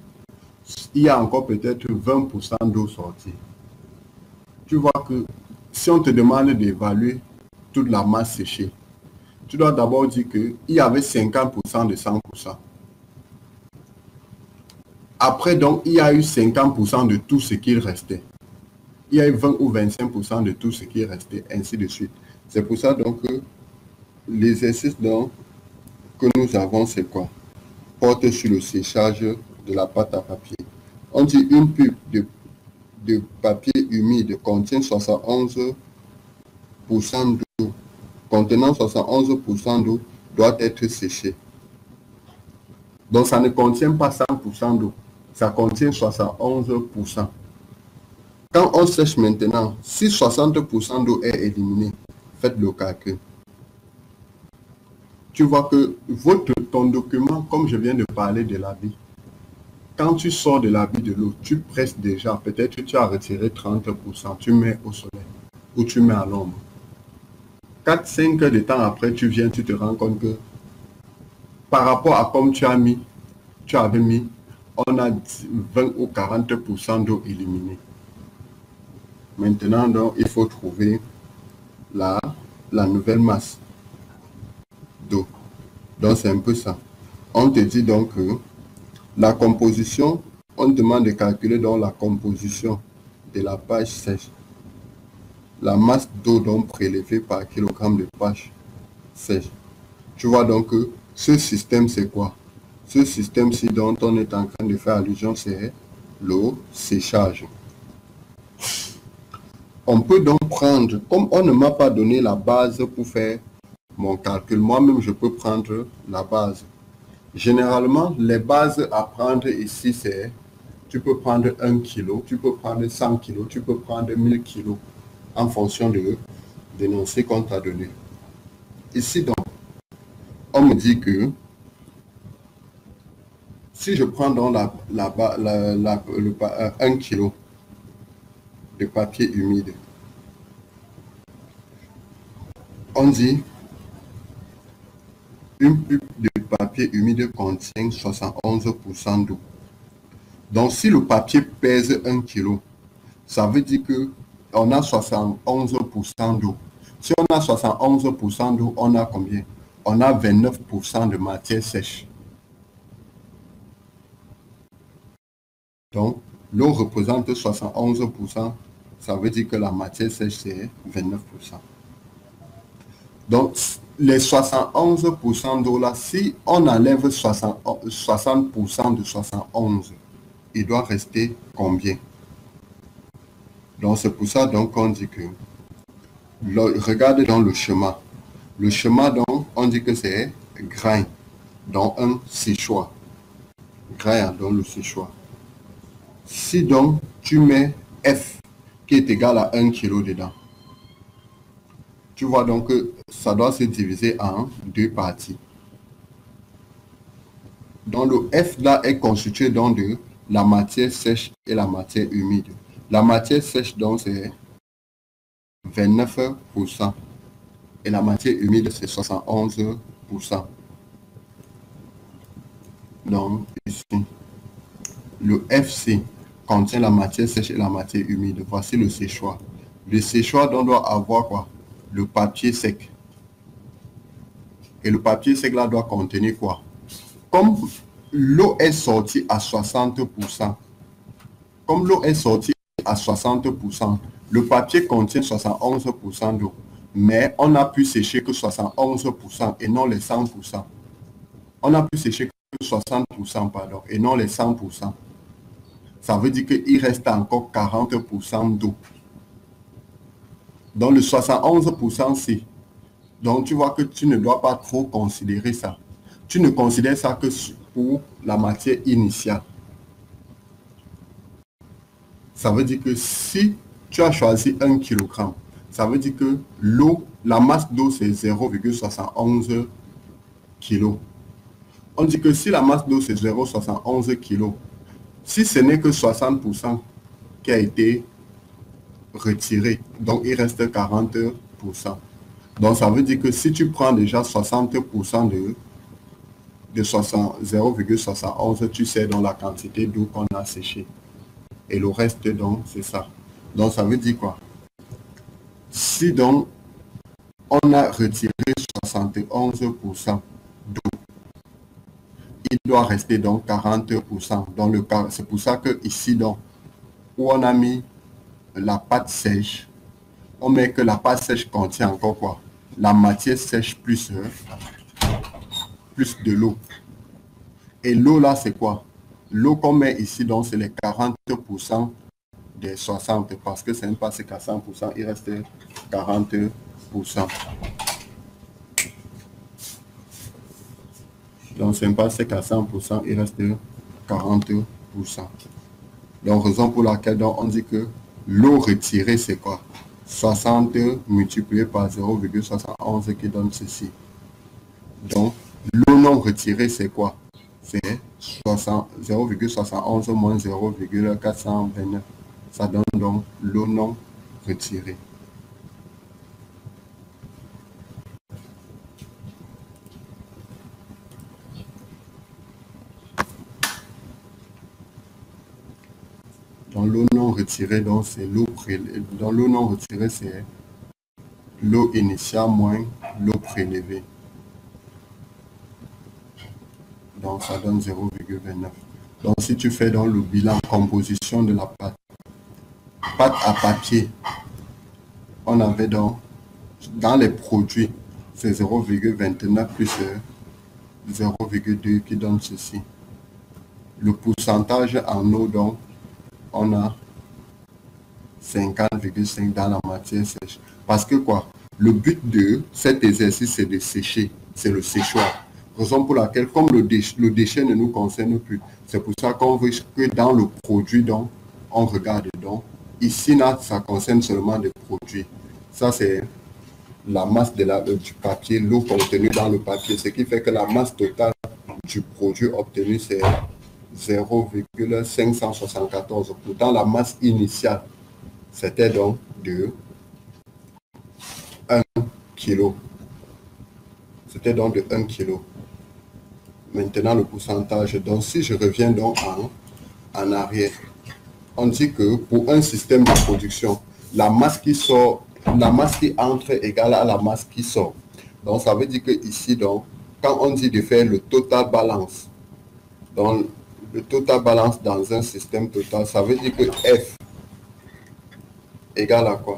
il y a encore peut-être 20% d'eau sortie. Tu vois que si on te demande d'évaluer toute la masse séchée, tu dois d'abord dire qu'il y avait 50% de 100%. Après, donc, il y a eu 50% de tout ce qui restait. Il y a eu 20 ou 25% de tout ce qui restait, ainsi de suite. C'est pour ça donc que l'exercice que nous avons, c'est quoi? Porte sur le séchage de la pâte à papier. On dit une pub de papier humide contient 71% d'eau. Contenant 71% d'eau doit être séché. Donc ça ne contient pas 100% d'eau, ça contient 71%. Quand on sèche maintenant, si 60% d'eau est éliminée, faites le calcul. Tu vois que ton document, comme je viens de parler de l'habit, quand tu sors de l'habit de l'eau, tu presses déjà, peut-être tu as retiré 30%, tu mets au soleil ou tu mets à l'ombre. 4-5 heures de temps après, tu viens, tu te rends compte que par rapport à comme tu avais mis, on a 20 ou 40% d'eau éliminée. Maintenant, donc, il faut trouver la nouvelle masse d'eau. Donc, c'est un peu ça. On te dit donc que la composition, on demande de calculer donc la composition de la page sèche. La masse d'eau donc prélevée par kilogramme de page sèche. Tu vois donc que ce système, c'est quoi? Ce système-ci dont on est en train de faire allusion, c'est le séchage. On peut donc prendre, comme on ne m'a pas donné la base pour faire mon calcul, moi-même je peux prendre la base. Généralement, les bases à prendre ici, c'est, tu peux prendre 1 kg, tu peux prendre 100 kg, tu peux prendre 1000 kg en fonction de l'énoncé qu'on t'a donné. Ici donc, on me dit que si je prends donc 1 kg de papier humide, on dit une pub de papier humide contient 71% d'eau. Donc si le papier pèse 1 kg, ça veut dire que on a 71% d'eau. Si on a 71% d'eau, on a combien? On a 29% de matière sèche. Donc, l'eau représente 71%, ça veut dire que la matière sèche, c'est 29%. Donc, les 71% d'eau là, si on enlève 60% de 71, il doit rester combien? Donc, c'est pour ça donc qu'on dit que, regardez dans le schéma. Le schéma, donc, on dit que c'est grain dans un séchoir. Grain dans le séchoir. Si donc, tu mets F qui est égal à 1 kg dedans, tu vois donc que ça doit se diviser en deux parties. Donc, le F là est constitué donc de la matière sèche et la matière humide. La matière sèche, donc, c'est 29%. Et la matière humide, c'est 71%. Donc, ici, le FC contient la matière sèche et la matière humide. Voici le séchoir. Le séchoir, donc, doit avoir quoi? Le papier sec. Et le papier sec, là, doit contenir quoi? Comme l'eau est sortie à 60%, comme l'eau est sortie à 60%, le papier contient 71% d'eau. Mais on a pu sécher que 71% et non les 100%. On a pu sécher que 60%, pardon, et non les 100%. Ça veut dire qu'il reste encore 40% d'eau. Dans le 71%, c'est. Donc, tu vois que tu ne dois pas trop considérer ça. Tu ne considères ça que pour la matière initiale. Ça veut dire que si tu as choisi 1 kg, ça veut dire que l'eau, la masse d'eau, c'est 0,71 kg. On dit que si la masse d'eau, c'est 0,71 kg, si ce n'est que 60% qui a été retiré, donc il reste 40%. Donc ça veut dire que si tu prends déjà 60% de 0,71, tu sais dans la quantité d'eau qu'on a séché. Et le reste, donc, c'est ça. Donc ça veut dire quoi? Si donc on a retiré 71% d'eau, il doit rester donc 40% dans le cas. C'est pour ça que ici, donc, où on a mis la pâte sèche, on met que la pâte sèche contient encore quoi? La matière sèche plus de l'eau. Et l'eau là, c'est quoi? L'eau qu'on met ici, donc, c'est les 40% des 60, parce que c'est même pas qu'à 100%, il reste 40%. Donc, c'est pas qu'à 100%, il reste 40%. Donc, raison pour laquelle donc, on dit que l'eau retirée, c'est quoi? 60 multiplié par 0,71 qui donne ceci. Donc, l'eau non retirée, c'est quoi? C'est 0,71 moins 0,429. Ça donne donc l'eau non retirée. Dans l'eau non retirée, donc c'est l'eau prélevée. Dans l'eau non retirée, c'est l'eau initiale moins l'eau prélevée. Donc ça donne 0,29. Donc si tu fais dans le bilan composition de la pâte à papier, on avait dans les produits, c'est 0,29 plus 0,2 qui donne ceci. Le pourcentage en eau, donc, on a 50,5 dans la matière sèche. Parce que quoi? Le but de cet exercice, c'est de sécher. C'est le séchoir. Raison pour laquelle, comme le déchet ne nous concerne plus, c'est pour ça qu'on veut que dans le produit, donc, on regarde. Donc, ici, là, ça concerne seulement des produits. Ça, c'est la masse du papier, l'eau contenue dans le papier. Ce qui fait que la masse totale du produit obtenu, c'est 0,574. Pourtant, la masse initiale, c'était donc de 1 kg. C'était donc de 1 kg. Maintenant, le pourcentage. Donc, si je reviens donc en arrière, on dit que pour un système de production, la masse qui sort, la masse qui entre est égale à la masse qui sort. Donc, ça veut dire que ici, donc, quand on dit de faire le total balance, donc le total balance dans un système total, ça veut dire que F égale à quoi?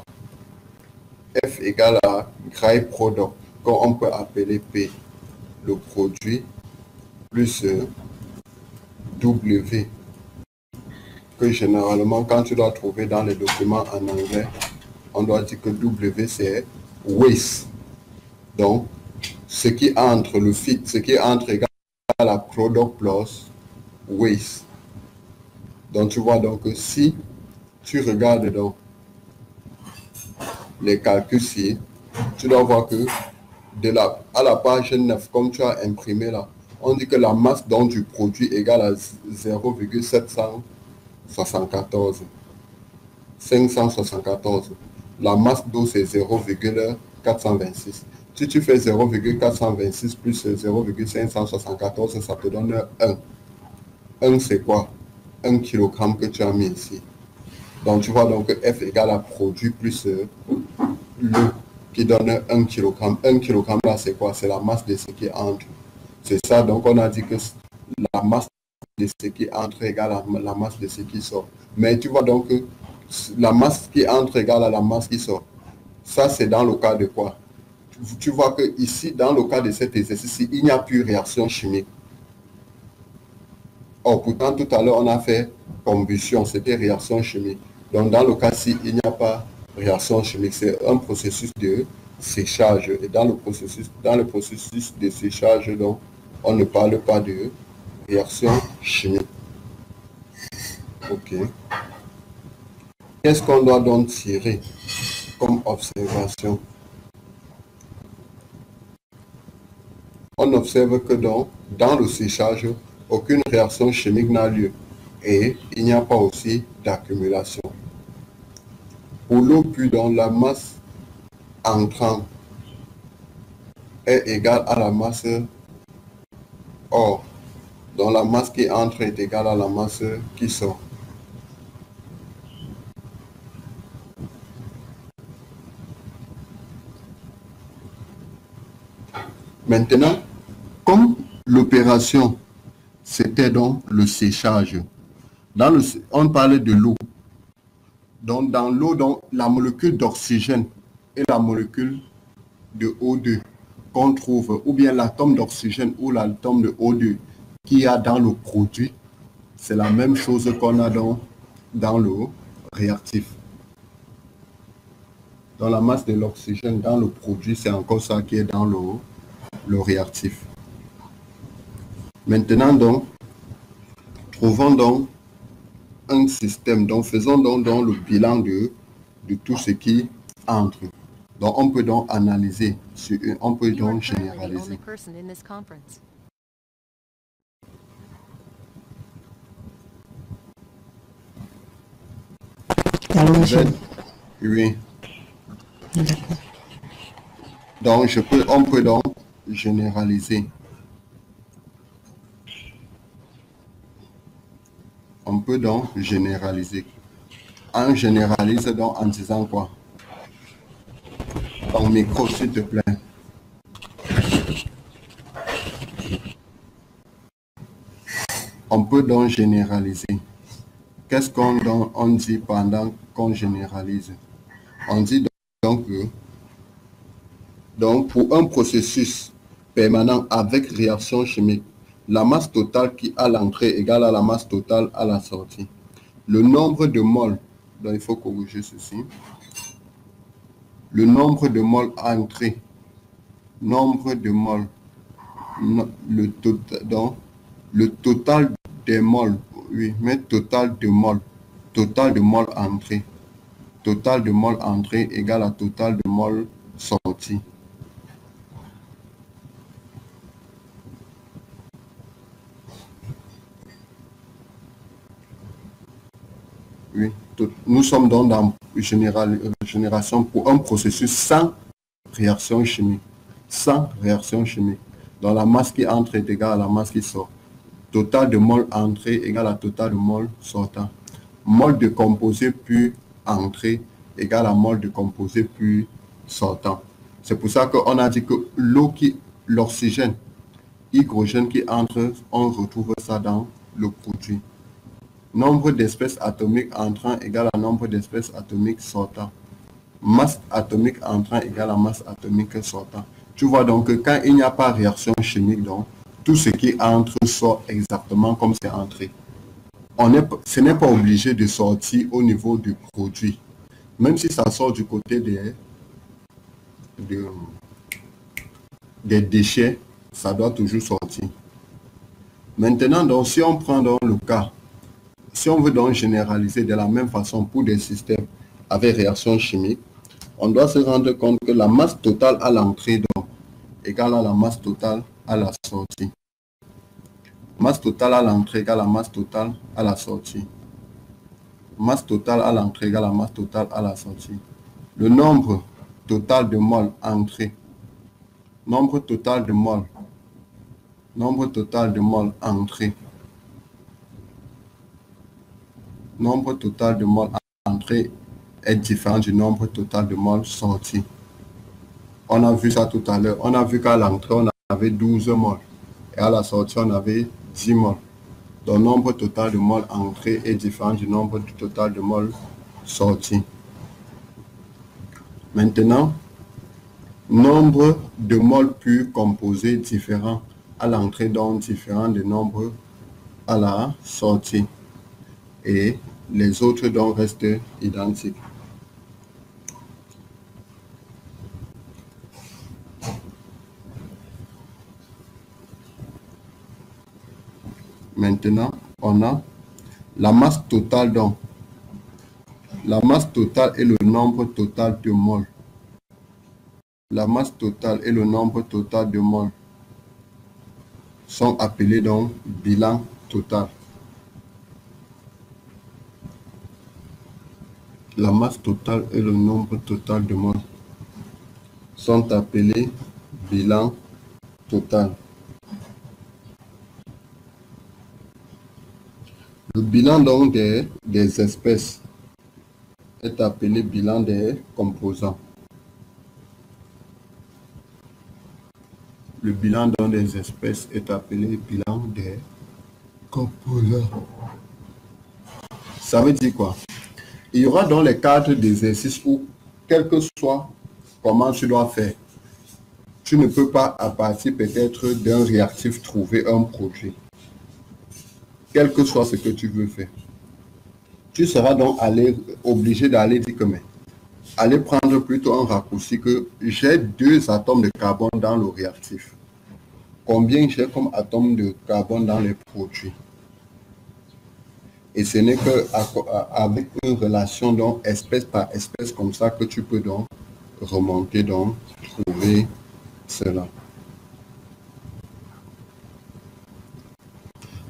F égale à Gray Product. qu'on peut appeler P, le produit, plus W, que généralement, quand tu dois trouver dans les documents en anglais, on doit dire que W, c'est waste. Donc, ce qui entre le fit, ce qui entre égal à la product plus waste. Donc, tu vois, donc, si tu regardes donc les calculs ci, tu dois voir que à la page 9, comme tu as imprimé là, on dit que la masse donc du produit égale à 0,774. 574. La masse d'eau, c'est 0,426. Si tu fais 0,426 plus 0,574, ça te donne 1. 1, c'est quoi? 1 kg que tu as mis ici. Donc, tu vois donc F égale à produit plus l'eau qui donne 1 kg. 1 kg là, c'est quoi? C'est la masse de ce qui entre. C'est ça, donc on a dit que la masse de ce qui entre égale à la masse de ce qui sort. Mais tu vois donc que la masse qui entre égale à la masse qui sort. Ça, c'est dans le cas de quoi? Tu vois que ici, dans le cas de cet exercice, il n'y a plus réaction chimique. Or, pourtant, tout à l'heure, on a fait combustion, c'était réaction chimique. Donc, dans le cas-ci, il n'y a pas réaction chimique. C'est un processus de séchage. Et dans le processus de séchage, donc, on ne parle pas de réaction chimique. OK. Qu'est-ce qu'on doit donc tirer comme observation? On observe que dans le séchage, aucune réaction chimique n'a lieu et il n'y a pas aussi d'accumulation. Pour l'eau pure, donc la masse entrant est égale à la masse hors. Donc la masse qui entre est égale à la masse qui sort. Maintenant, comme l'opération, c'était donc le séchage. On parlait de l'eau. Donc, dans l'eau, la molécule d'oxygène et la molécule de O2 qu'on trouve, ou bien l'atome d'oxygène ou l'atome de O2 qu'il y a dans le produit, c'est la même chose qu'on a dans le réactif. Dans la masse de l'oxygène, dans le produit, c'est encore ça qui est dans le réactif. Maintenant, donc, trouvons donc un système, donc faisons donc le bilan de tout ce qui entre. Donc, on peut donc analyser, on peut donc généraliser. Oui. Donc, on peut donc généraliser. On peut donc généraliser. On généralise donc en disant quoi? Ton micro, s'il te plaît. On peut donc généraliser. Qu'est-ce qu'on dit pendant qu'on généralise? On dit donc que pour un processus permanent avec réaction chimique, la masse totale qui à l'entrée égale à la masse totale à la sortie. Le nombre de moles, donc il faut corriger ceci. Le nombre de moles à entrée, nombre de moles, le total des moles, oui, mais total de moles entrée. Total de moles entrée égale à total de moles sortie. Oui, nous sommes donc dans génération pour un processus sans réaction chimique. Sans réaction chimique. Donc la masse qui entre est égale à la masse qui sort. Total de mol entrée égale à total de mol sortant. Mol de composé pur entrée égale à mol de composé pur sortant. C'est pour ça qu'on a dit que l'oxygène, l'hydrogène qui entre, on retrouve ça dans le produit. Nombre d'espèces atomiques entrant égale à nombre d'espèces atomiques sortant. Masse atomique entrant égale à masse atomique sortant. Tu vois donc que quand il n'y a pas réaction chimique, donc tout ce qui entre sort exactement comme c'est entré. Ce n'est pas obligé de sortir au niveau du produit. Même si ça sort du côté des déchets, ça doit toujours sortir. Maintenant, donc, si on prend dans le cas, si on veut donc généraliser de la même façon pour des systèmes avec réaction chimique, on doit se rendre compte que la masse totale à l'entrée donc égale à la masse totale à la sortie. Masse totale à l'entrée égale à la masse totale à la sortie. Masse totale à l'entrée égale à la masse totale à la sortie. Le nombre total de moles entrée, nombre total de moles entrée, nombre total de moles entrée est différent du nombre total de moles sortis. On a vu ça tout à l'heure. On a vu qu'à l'entrée, on avait 12 moles. Et à la sortie, on avait 10 moles. Donc, le nombre total de moles entrée est différent du nombre total de moles sortis. Maintenant, nombre de moles purs composés différents à l'entrée, donc différent du nombre à la sortie. Et les autres donc restent identiques. Maintenant, on a la masse totale donc. La masse totale est le nombre total de moles. La masse totale et le nombre total de moles sont appelés donc bilan total. La masse totale et le nombre total de moles sont appelés bilan total. Le bilan donc des espèces est appelé bilan des composants. Le bilan donc des espèces est appelé bilan des composants. Ça veut dire quoi? Il y aura dans les cadres d'exercice où, quel que soit comment tu dois faire, tu ne peux pas, à partir peut-être d'un réactif, trouver un produit. Quel que soit ce que tu veux faire. Tu seras donc obligé d'aller dire que, mais, aller prendre plutôt un raccourci que j'ai 2 atomes de carbone dans le réactif. Combien j'ai comme atomes de carbone dans les produits? Et ce n'est qu'avec une relation donc espèce par espèce comme ça que tu peux donc remonter, donc trouver cela.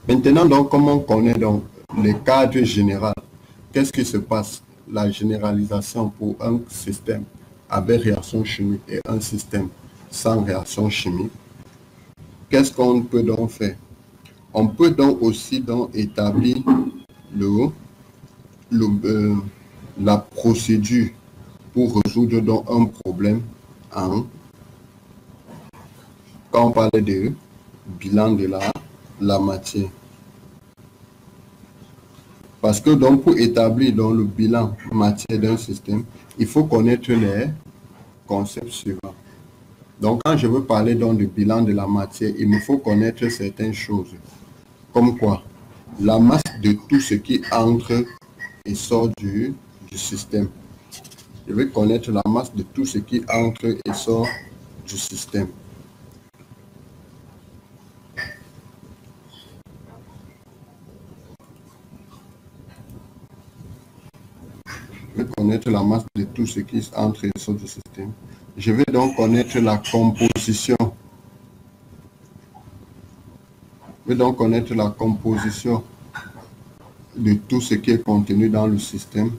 Maintenant donc, comme on connaît donc les cadres généraux, qu'est-ce qui se passe? La généralisation pour un système avec réaction chimique et un système sans réaction chimique. Qu'est-ce qu'on peut donc faire? On peut donc aussi donc établir la procédure pour résoudre donc un problème quand on parle de bilan de la matière. Parce que donc pour établir donc le bilan matière d'un système, il faut connaître les concepts suivants. Donc quand je veux parler donc du bilan de la matière, il me faut connaître certaines choses. Comme quoi? La masse de tout ce qui entre et sort du système. Je vais connaître la masse de tout ce qui entre et sort du système. Je vais connaître la masse de tout ce qui entre et sort du système. Je vais donc connaître la composition. Je vais donc connaître la composition de tout ce qui est contenu dans le système.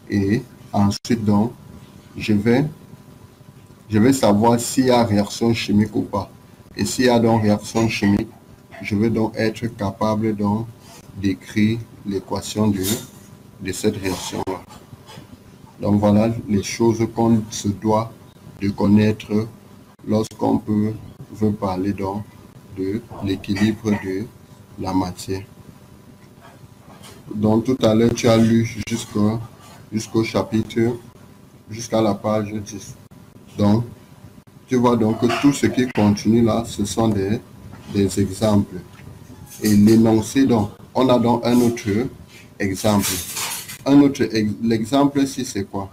Et ensuite, donc, je vais savoir s'il y a réaction chimique ou pas. Et s'il y a donc réaction chimique, je vais donc être capable donc d'écrire l'équation de cette réaction-là. Donc voilà les choses qu'on se doit de connaître lorsqu'on veut parler donc de l'équilibre de la matière. Donc tout à l'heure, tu as lu jusqu'au chapitre, jusqu'à la page 10. Donc, Tu vois donc que tout ce qui continue là, ce sont des exemples. Et l'énoncé, donc, on a donc un autre exemple. L'exemple ici, c'est quoi?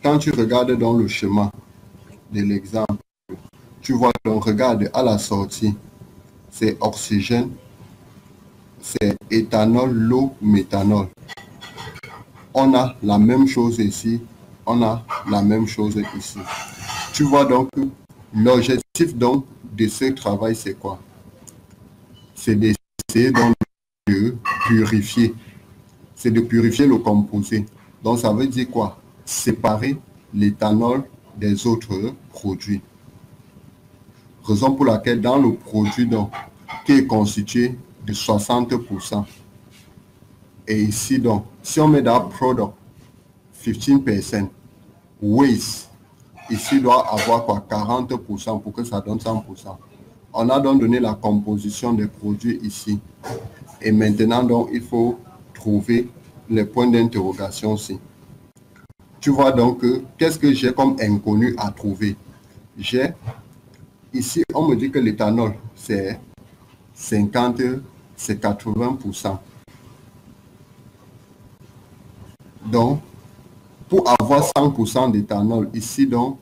Quand tu regardes dans le schéma de l'exemple, tu vois donc, regarde à la sortie, c'est oxygène, c'est éthanol, l'eau, méthanol. On a la même chose ici, on a la même chose ici. Tu vois donc, l'objectif donc de ce travail, c'est quoi? C'est d'essayer donc de purifier. C'est de purifier le composé. Donc, ça veut dire quoi? Séparer l'éthanol des autres produits. Raison pour laquelle dans le produit donc, qui est constitué de 60%, et ici donc, si on met dans product 15%, waste, ici doit avoir quoi? 40% pour que ça donne 100%. On a donc donné la composition des produits ici. Et maintenant, donc, il faut trouver les points d'interrogation ici. Tu vois donc, qu'est-ce que j'ai comme inconnu à trouver? J'ai, ici, on me dit que l'éthanol, c'est 50, c'est 80%. Donc, pour avoir 100% d'éthanol, ici, donc,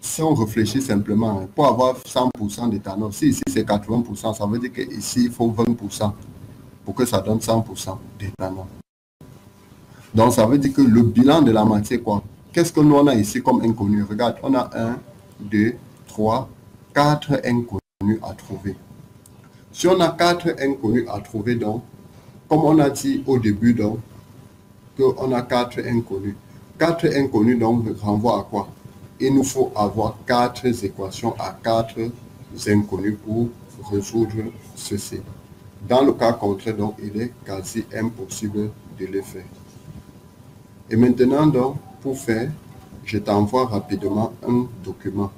si on réfléchit simplement, pour avoir 100% d'éthanol, si ici c'est 80%, ça veut dire qu'ici, il faut 20% pour que ça donne 100% d'éthanol. Donc, ça veut dire que le bilan de la matière, quoi? Qu'est-ce que nous, on a ici comme inconnu? Regarde, on a 1, 2, 3, 4 inconnus à trouver. Si on a 4 inconnus à trouver, donc, comme on a dit au début, donc, qu'on a 4 inconnus. 4 inconnus, donc, renvoient à quoi? Il nous faut avoir 4 équations à 4 inconnus pour résoudre ceci. Dans le cas contraire, donc, il est quasi impossible de les faire. Et maintenant, donc, pour faire, je t'envoie rapidement un document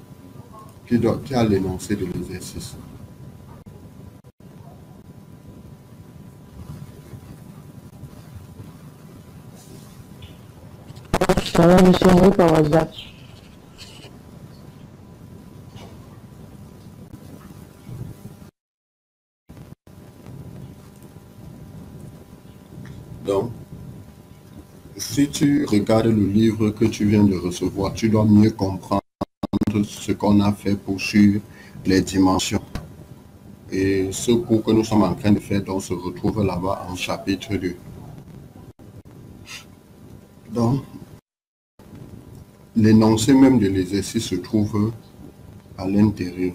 qui a l'énoncé de l'exercice. Ça va, monsieur, envoyé par WhatsApp. Donc, si tu regardes le livre que tu viens de recevoir, tu dois mieux comprendre ce qu'on a fait pour suivre les dimensions. Et ce cours que nous sommes en train de faire, donc, se retrouve là-bas en chapitre 2. Donc, l'énoncé même de l'exercice se trouve à l'intérieur.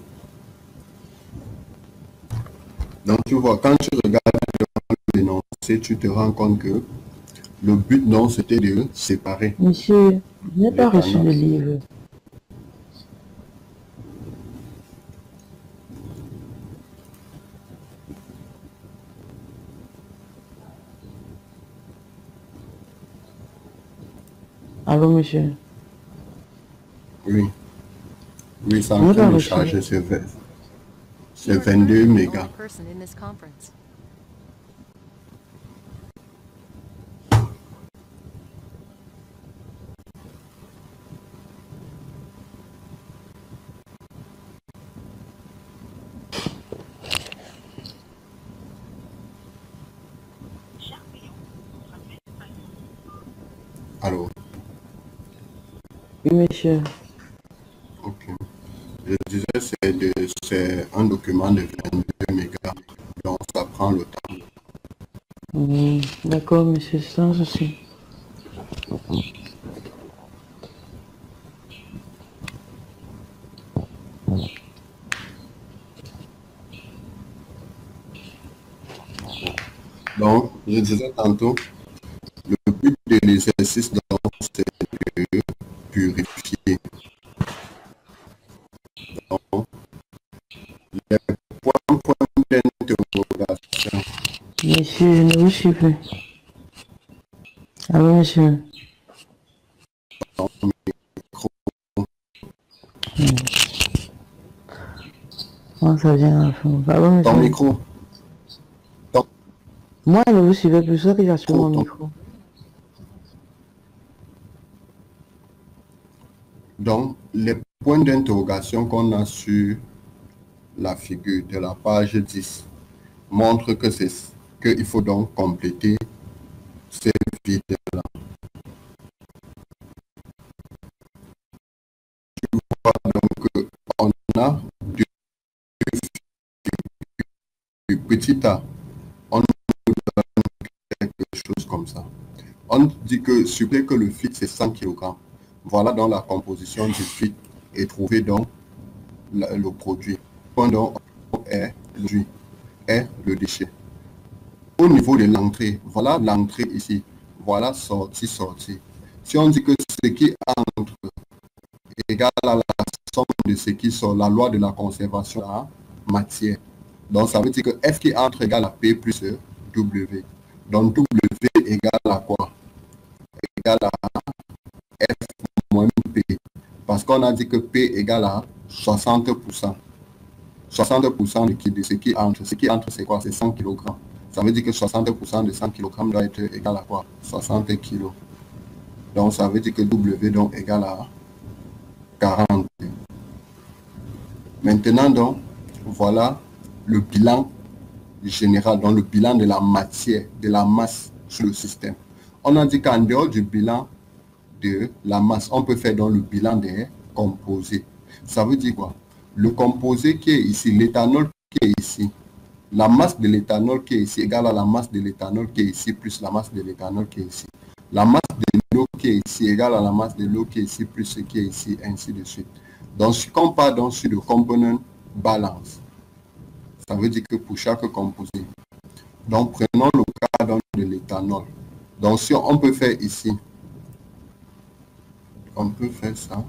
Donc, tu vois, quand tu regardes l'énoncé, tu te rends compte que le but, non, c'était de séparer. Monsieur, je n'ai pas reçu le livre. Allô, monsieur? Oui. Oui, c'est en train de charger, c'est 22 mégas. Allô? Oui, monsieur. Ok. Je disais, c'est un document de 22 mégas, donc ça prend le temps. D'accord, monsieur, sans souci. Donc, je disais tantôt, le but de l'exercice, donc, c'est de purifier. Donc, les points d'interrogation. Monsieur, je ne vous suis plus. Allô, monsieur? Oh, ça vient à la fin. Allô, monsieur? Ton micro. Moi, je ne vous suivais plus, c'est que j'ai sur mon micro. Donc, les points d'interrogation qu'on a sur la figure de la page 10 montrent que c'est qu'il faut donc compléter ces vides-là. Donc, on a du petit a, on nous donne quelque chose comme ça. On dit que supposez que le feed c'est 100 kg. Voilà donc la composition du feed et trouver donc le produit. Donc est le déchet. Au niveau de l'entrée, voilà l'entrée ici. Voilà sortie. Si on dit que ce qui entre est égal à la somme de ce qui sort, la loi de la conservation de la matière. Donc ça veut dire que F qui entre égale à P plus W. Donc W égale à quoi? Égale à F moins P. Parce qu'on a dit que P égale à 60%. 60% de ce qui entre. Ce qui entre, c'est quoi? C'est 100 kg. Ça veut dire que 60% de 100 kg doit être égal à quoi? 60 kg. Donc, ça veut dire que W donc égale à 40. Maintenant, donc, voilà le bilan général, donc le bilan de la matière, de la masse sur le système. On a dit qu'en dehors du bilan de la masse, on peut faire donc le bilan des composés. Ça veut dire quoi? Le composé qui est ici, l'éthanol qui est ici, la masse de l'éthanol qui est ici égale à la masse de l'éthanol qui est ici plus la masse de l'éthanol qui est ici. La masse de l'eau qui est ici égale à la masse de l'eau qui est ici plus ce qui est ici, ainsi de suite. Donc, si on part donc sur le component balance, ça veut dire que pour chaque composé, donc prenons le cas donc de l'éthanol. Donc, si on peut faire ici, on peut faire ça.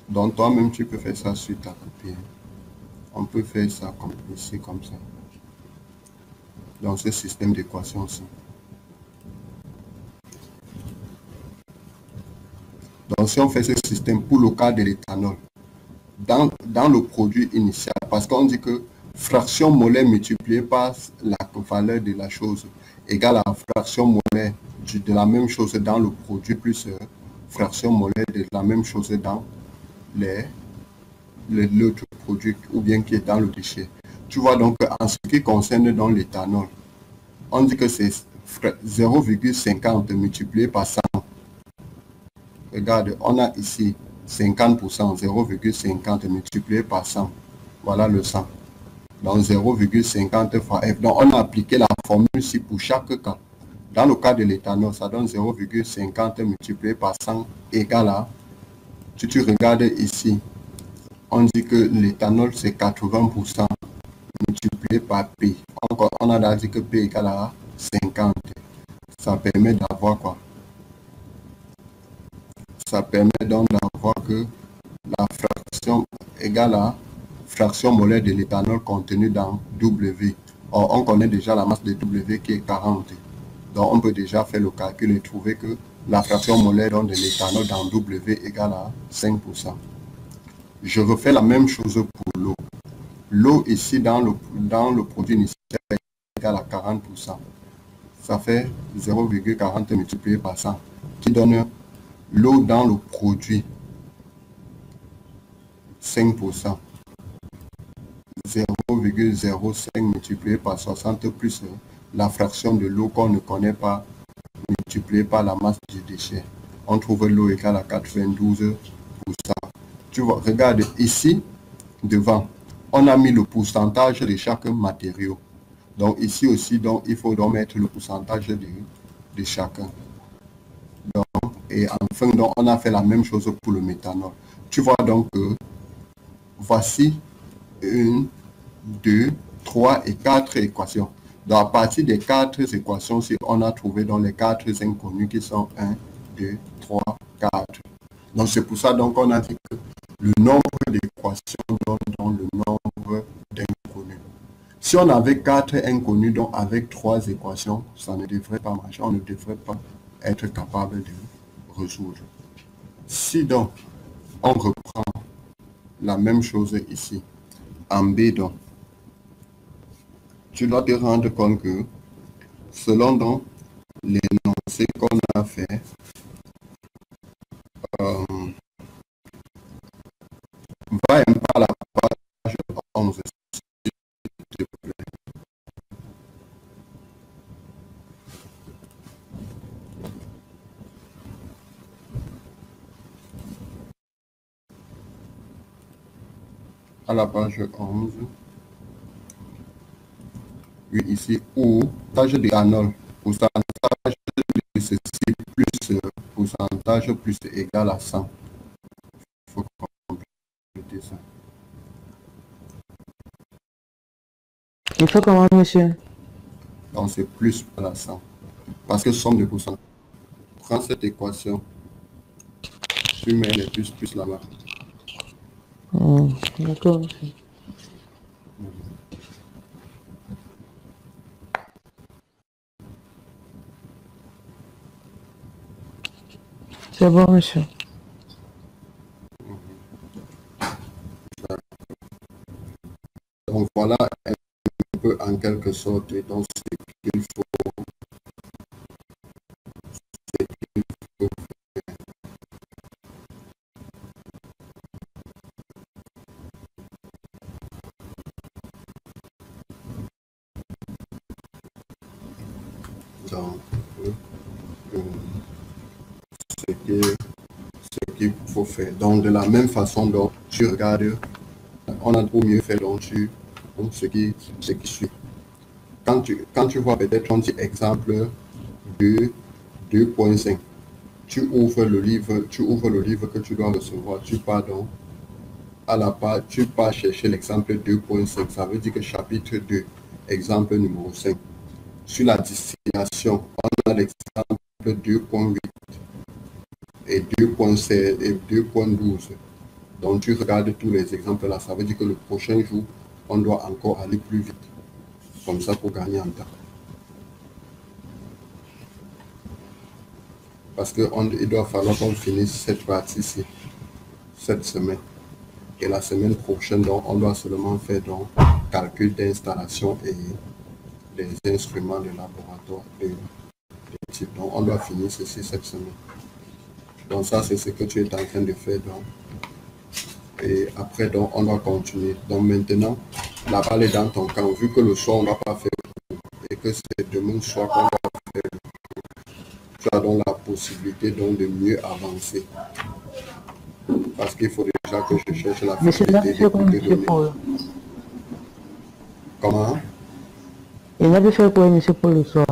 Donc, toi-même, tu peux faire ça sur ta copie. On peut faire ça comme ici, comme ça. Dans ce système d'équation-ci. Donc, si on fait ce système pour le cas de l'éthanol, dans le produit initial, parce qu'on dit que fraction molaire multipliée par la valeur de la chose égale à fraction molaire de la même chose dans le produit plus fraction molaire de la même chose dans l'autre produit ou bien qui est dans le déchet. Tu vois donc en ce qui concerne dans l'éthanol, on dit que c'est 0,50 multiplié par 100. Regarde, on a ici 50%, 0,50 multiplié par 100. Voilà le 100. Donc 0,50 fois F. Donc on a appliqué la formule ici pour chaque cas. Dans le cas de l'éthanol, ça donne 0,50 multiplié par 100 égale à, si tu regardes ici, on dit que l'éthanol c'est 80% multiplié par P. Encore, on a dit que P égale à 50. Ça permet d'avoir quoi? Ça permet donc d'avoir que la fraction égale à fraction molaire de l'éthanol contenu dans W. Or, on connaît déjà la masse de W qui est 40. Donc, on peut déjà faire le calcul et trouver que la fraction molaire de l'éthanol dans W égale à 5%. Je refais la même chose pour l'eau. L'eau ici dans le produit initial est égale à 40%. Ça fait 0,40 multiplié par 100 qui donne l'eau dans le produit 5%. 0,05 multiplié par 60 plus la fraction de l'eau qu'on ne connaît pas multiplié par la masse du déchet. On trouve l'eau égale à 92%. Tu vois, regarde ici, devant, on a mis le pourcentage de chaque matériau. Donc ici aussi, donc, il faut donc mettre le pourcentage de chacun. Donc, et enfin, donc, on a fait la même chose pour le méthanol. Tu vois donc que voici 1, 2, 3 et 4 équations. Donc, à partir des 4 équations, si on a trouvé dans les 4 inconnus qui sont 1, 2, 3, 4. Donc, c'est pour ça qu'on a dit que le nombre d'équations donne le nombre d'inconnus. Si on avait 4 inconnus, donc avec 3 équations, ça ne devrait pas marcher. On ne devrait pas être capable de résoudre. Si donc, on reprend la même chose ici, en B, donc, tu dois te rendre compte que selon donc l'énoncé qu'on a fait, Va un peu à la page 11, s'il te plaît. À la page 11. Oui, ici, où pourcentage de Arnold, pourcentage de ceci plus pourcentage plus égal à 100. Il faut compléter ça. Il faut comment, monsieur? Donc, c'est plus à 100. Parce que somme de pourcentage. Prends cette équation. Tu mets les plus là-bas. D'accord, monsieur. C'est bon, monsieur. Donc, voilà un peu en quelque sorte donc, ce qu'il faut donc, euh, ce qu'il faut faire. Donc, de la même façon, donc, tu regardes, on a trop mieux fait donc, ce qui suit. Quand tu vois peut-être un petit exemple de 2.5, tu ouvres le livre que tu dois recevoir, tu pars donc à la page, tu pars chercher l'exemple 2.5, ça veut dire que chapitre 2, exemple numéro 5. Sur la distillation, on a l'exemple 2.8 et 2.16 et 2.12. Donc tu regardes tous les exemples là, ça veut dire que le prochain jour, on doit encore aller plus vite, comme ça pour gagner en temps. Parce qu'il doit falloir qu'on finisse cette partie-ci, cette semaine. Et la semaine prochaine, donc, on doit seulement faire donc calcul d'installation et des instruments de laboratoire de type. Donc, on doit finir ceci cette semaine. Donc, ça, c'est ce que tu es en train de faire. Donc. Et après, donc, on doit continuer. Donc, maintenant, la balle est dans ton camp. Vu que le soir, on ne va pas faire et que c'est demain soir qu'on va faire, tu as donc la possibilité donc, de mieux avancer. Parce qu'il faut déjà que je cherche la facilité de donner. Comment? Il n'a pas fait quoi, monsieur, pour le soir?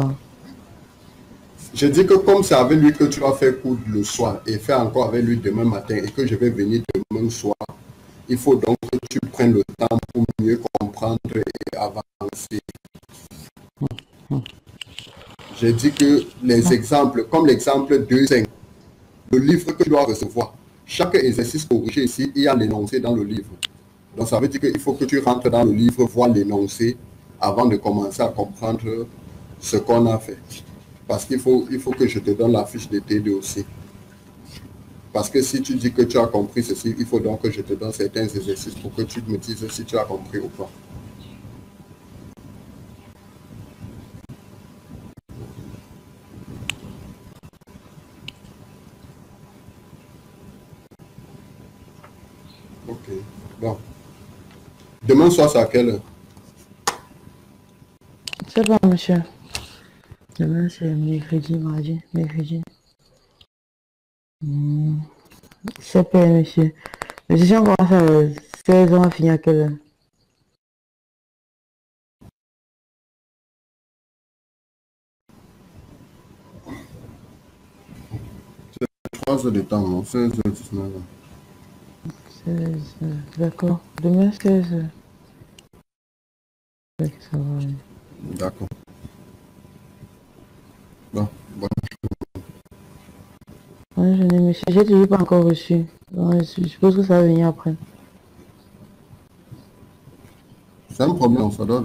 Je dis que comme c'est avec lui que tu vas faire cours le soir et faire encore avec lui demain matin et que je vais venir demain soir, il faut donc que tu prennes le temps pour mieux comprendre et avancer. J'ai dit que les exemples, comme l'exemple 2.5, le livre que tu dois recevoir, chaque exercice corrigé ici, il y a l'énoncé dans le livre. Donc ça veut dire qu'il faut que tu rentres dans le livre, voir l'énoncé avant de commencer à comprendre ce qu'on a fait. Parce qu'il faut que je te donne la fiche de T2 aussi. Parce que si tu dis que tu as compris ceci, il faut donc que je te donne certains exercices pour que tu me dises si tu as compris ou pas. Ok, bon. Demain soir, c'est à quelle heure? C'est bon, monsieur. Demain, c'est mercredi, mardi, mercredi. C'est pas, monsieur. Mais si on commence à 16 ans, on finit à quelle heure? C'est 3 heures de temps, non? 16 heures, 19 heures. 16 heures, d'accord. Demain, 16 heures. Ouais, ça va. D'accord. Bon, bonne Ouais, je n'ai, monsieur. J'ai toujours pas encore reçu. Donc, je suppose que ça va venir après. C'est un problème, ça doit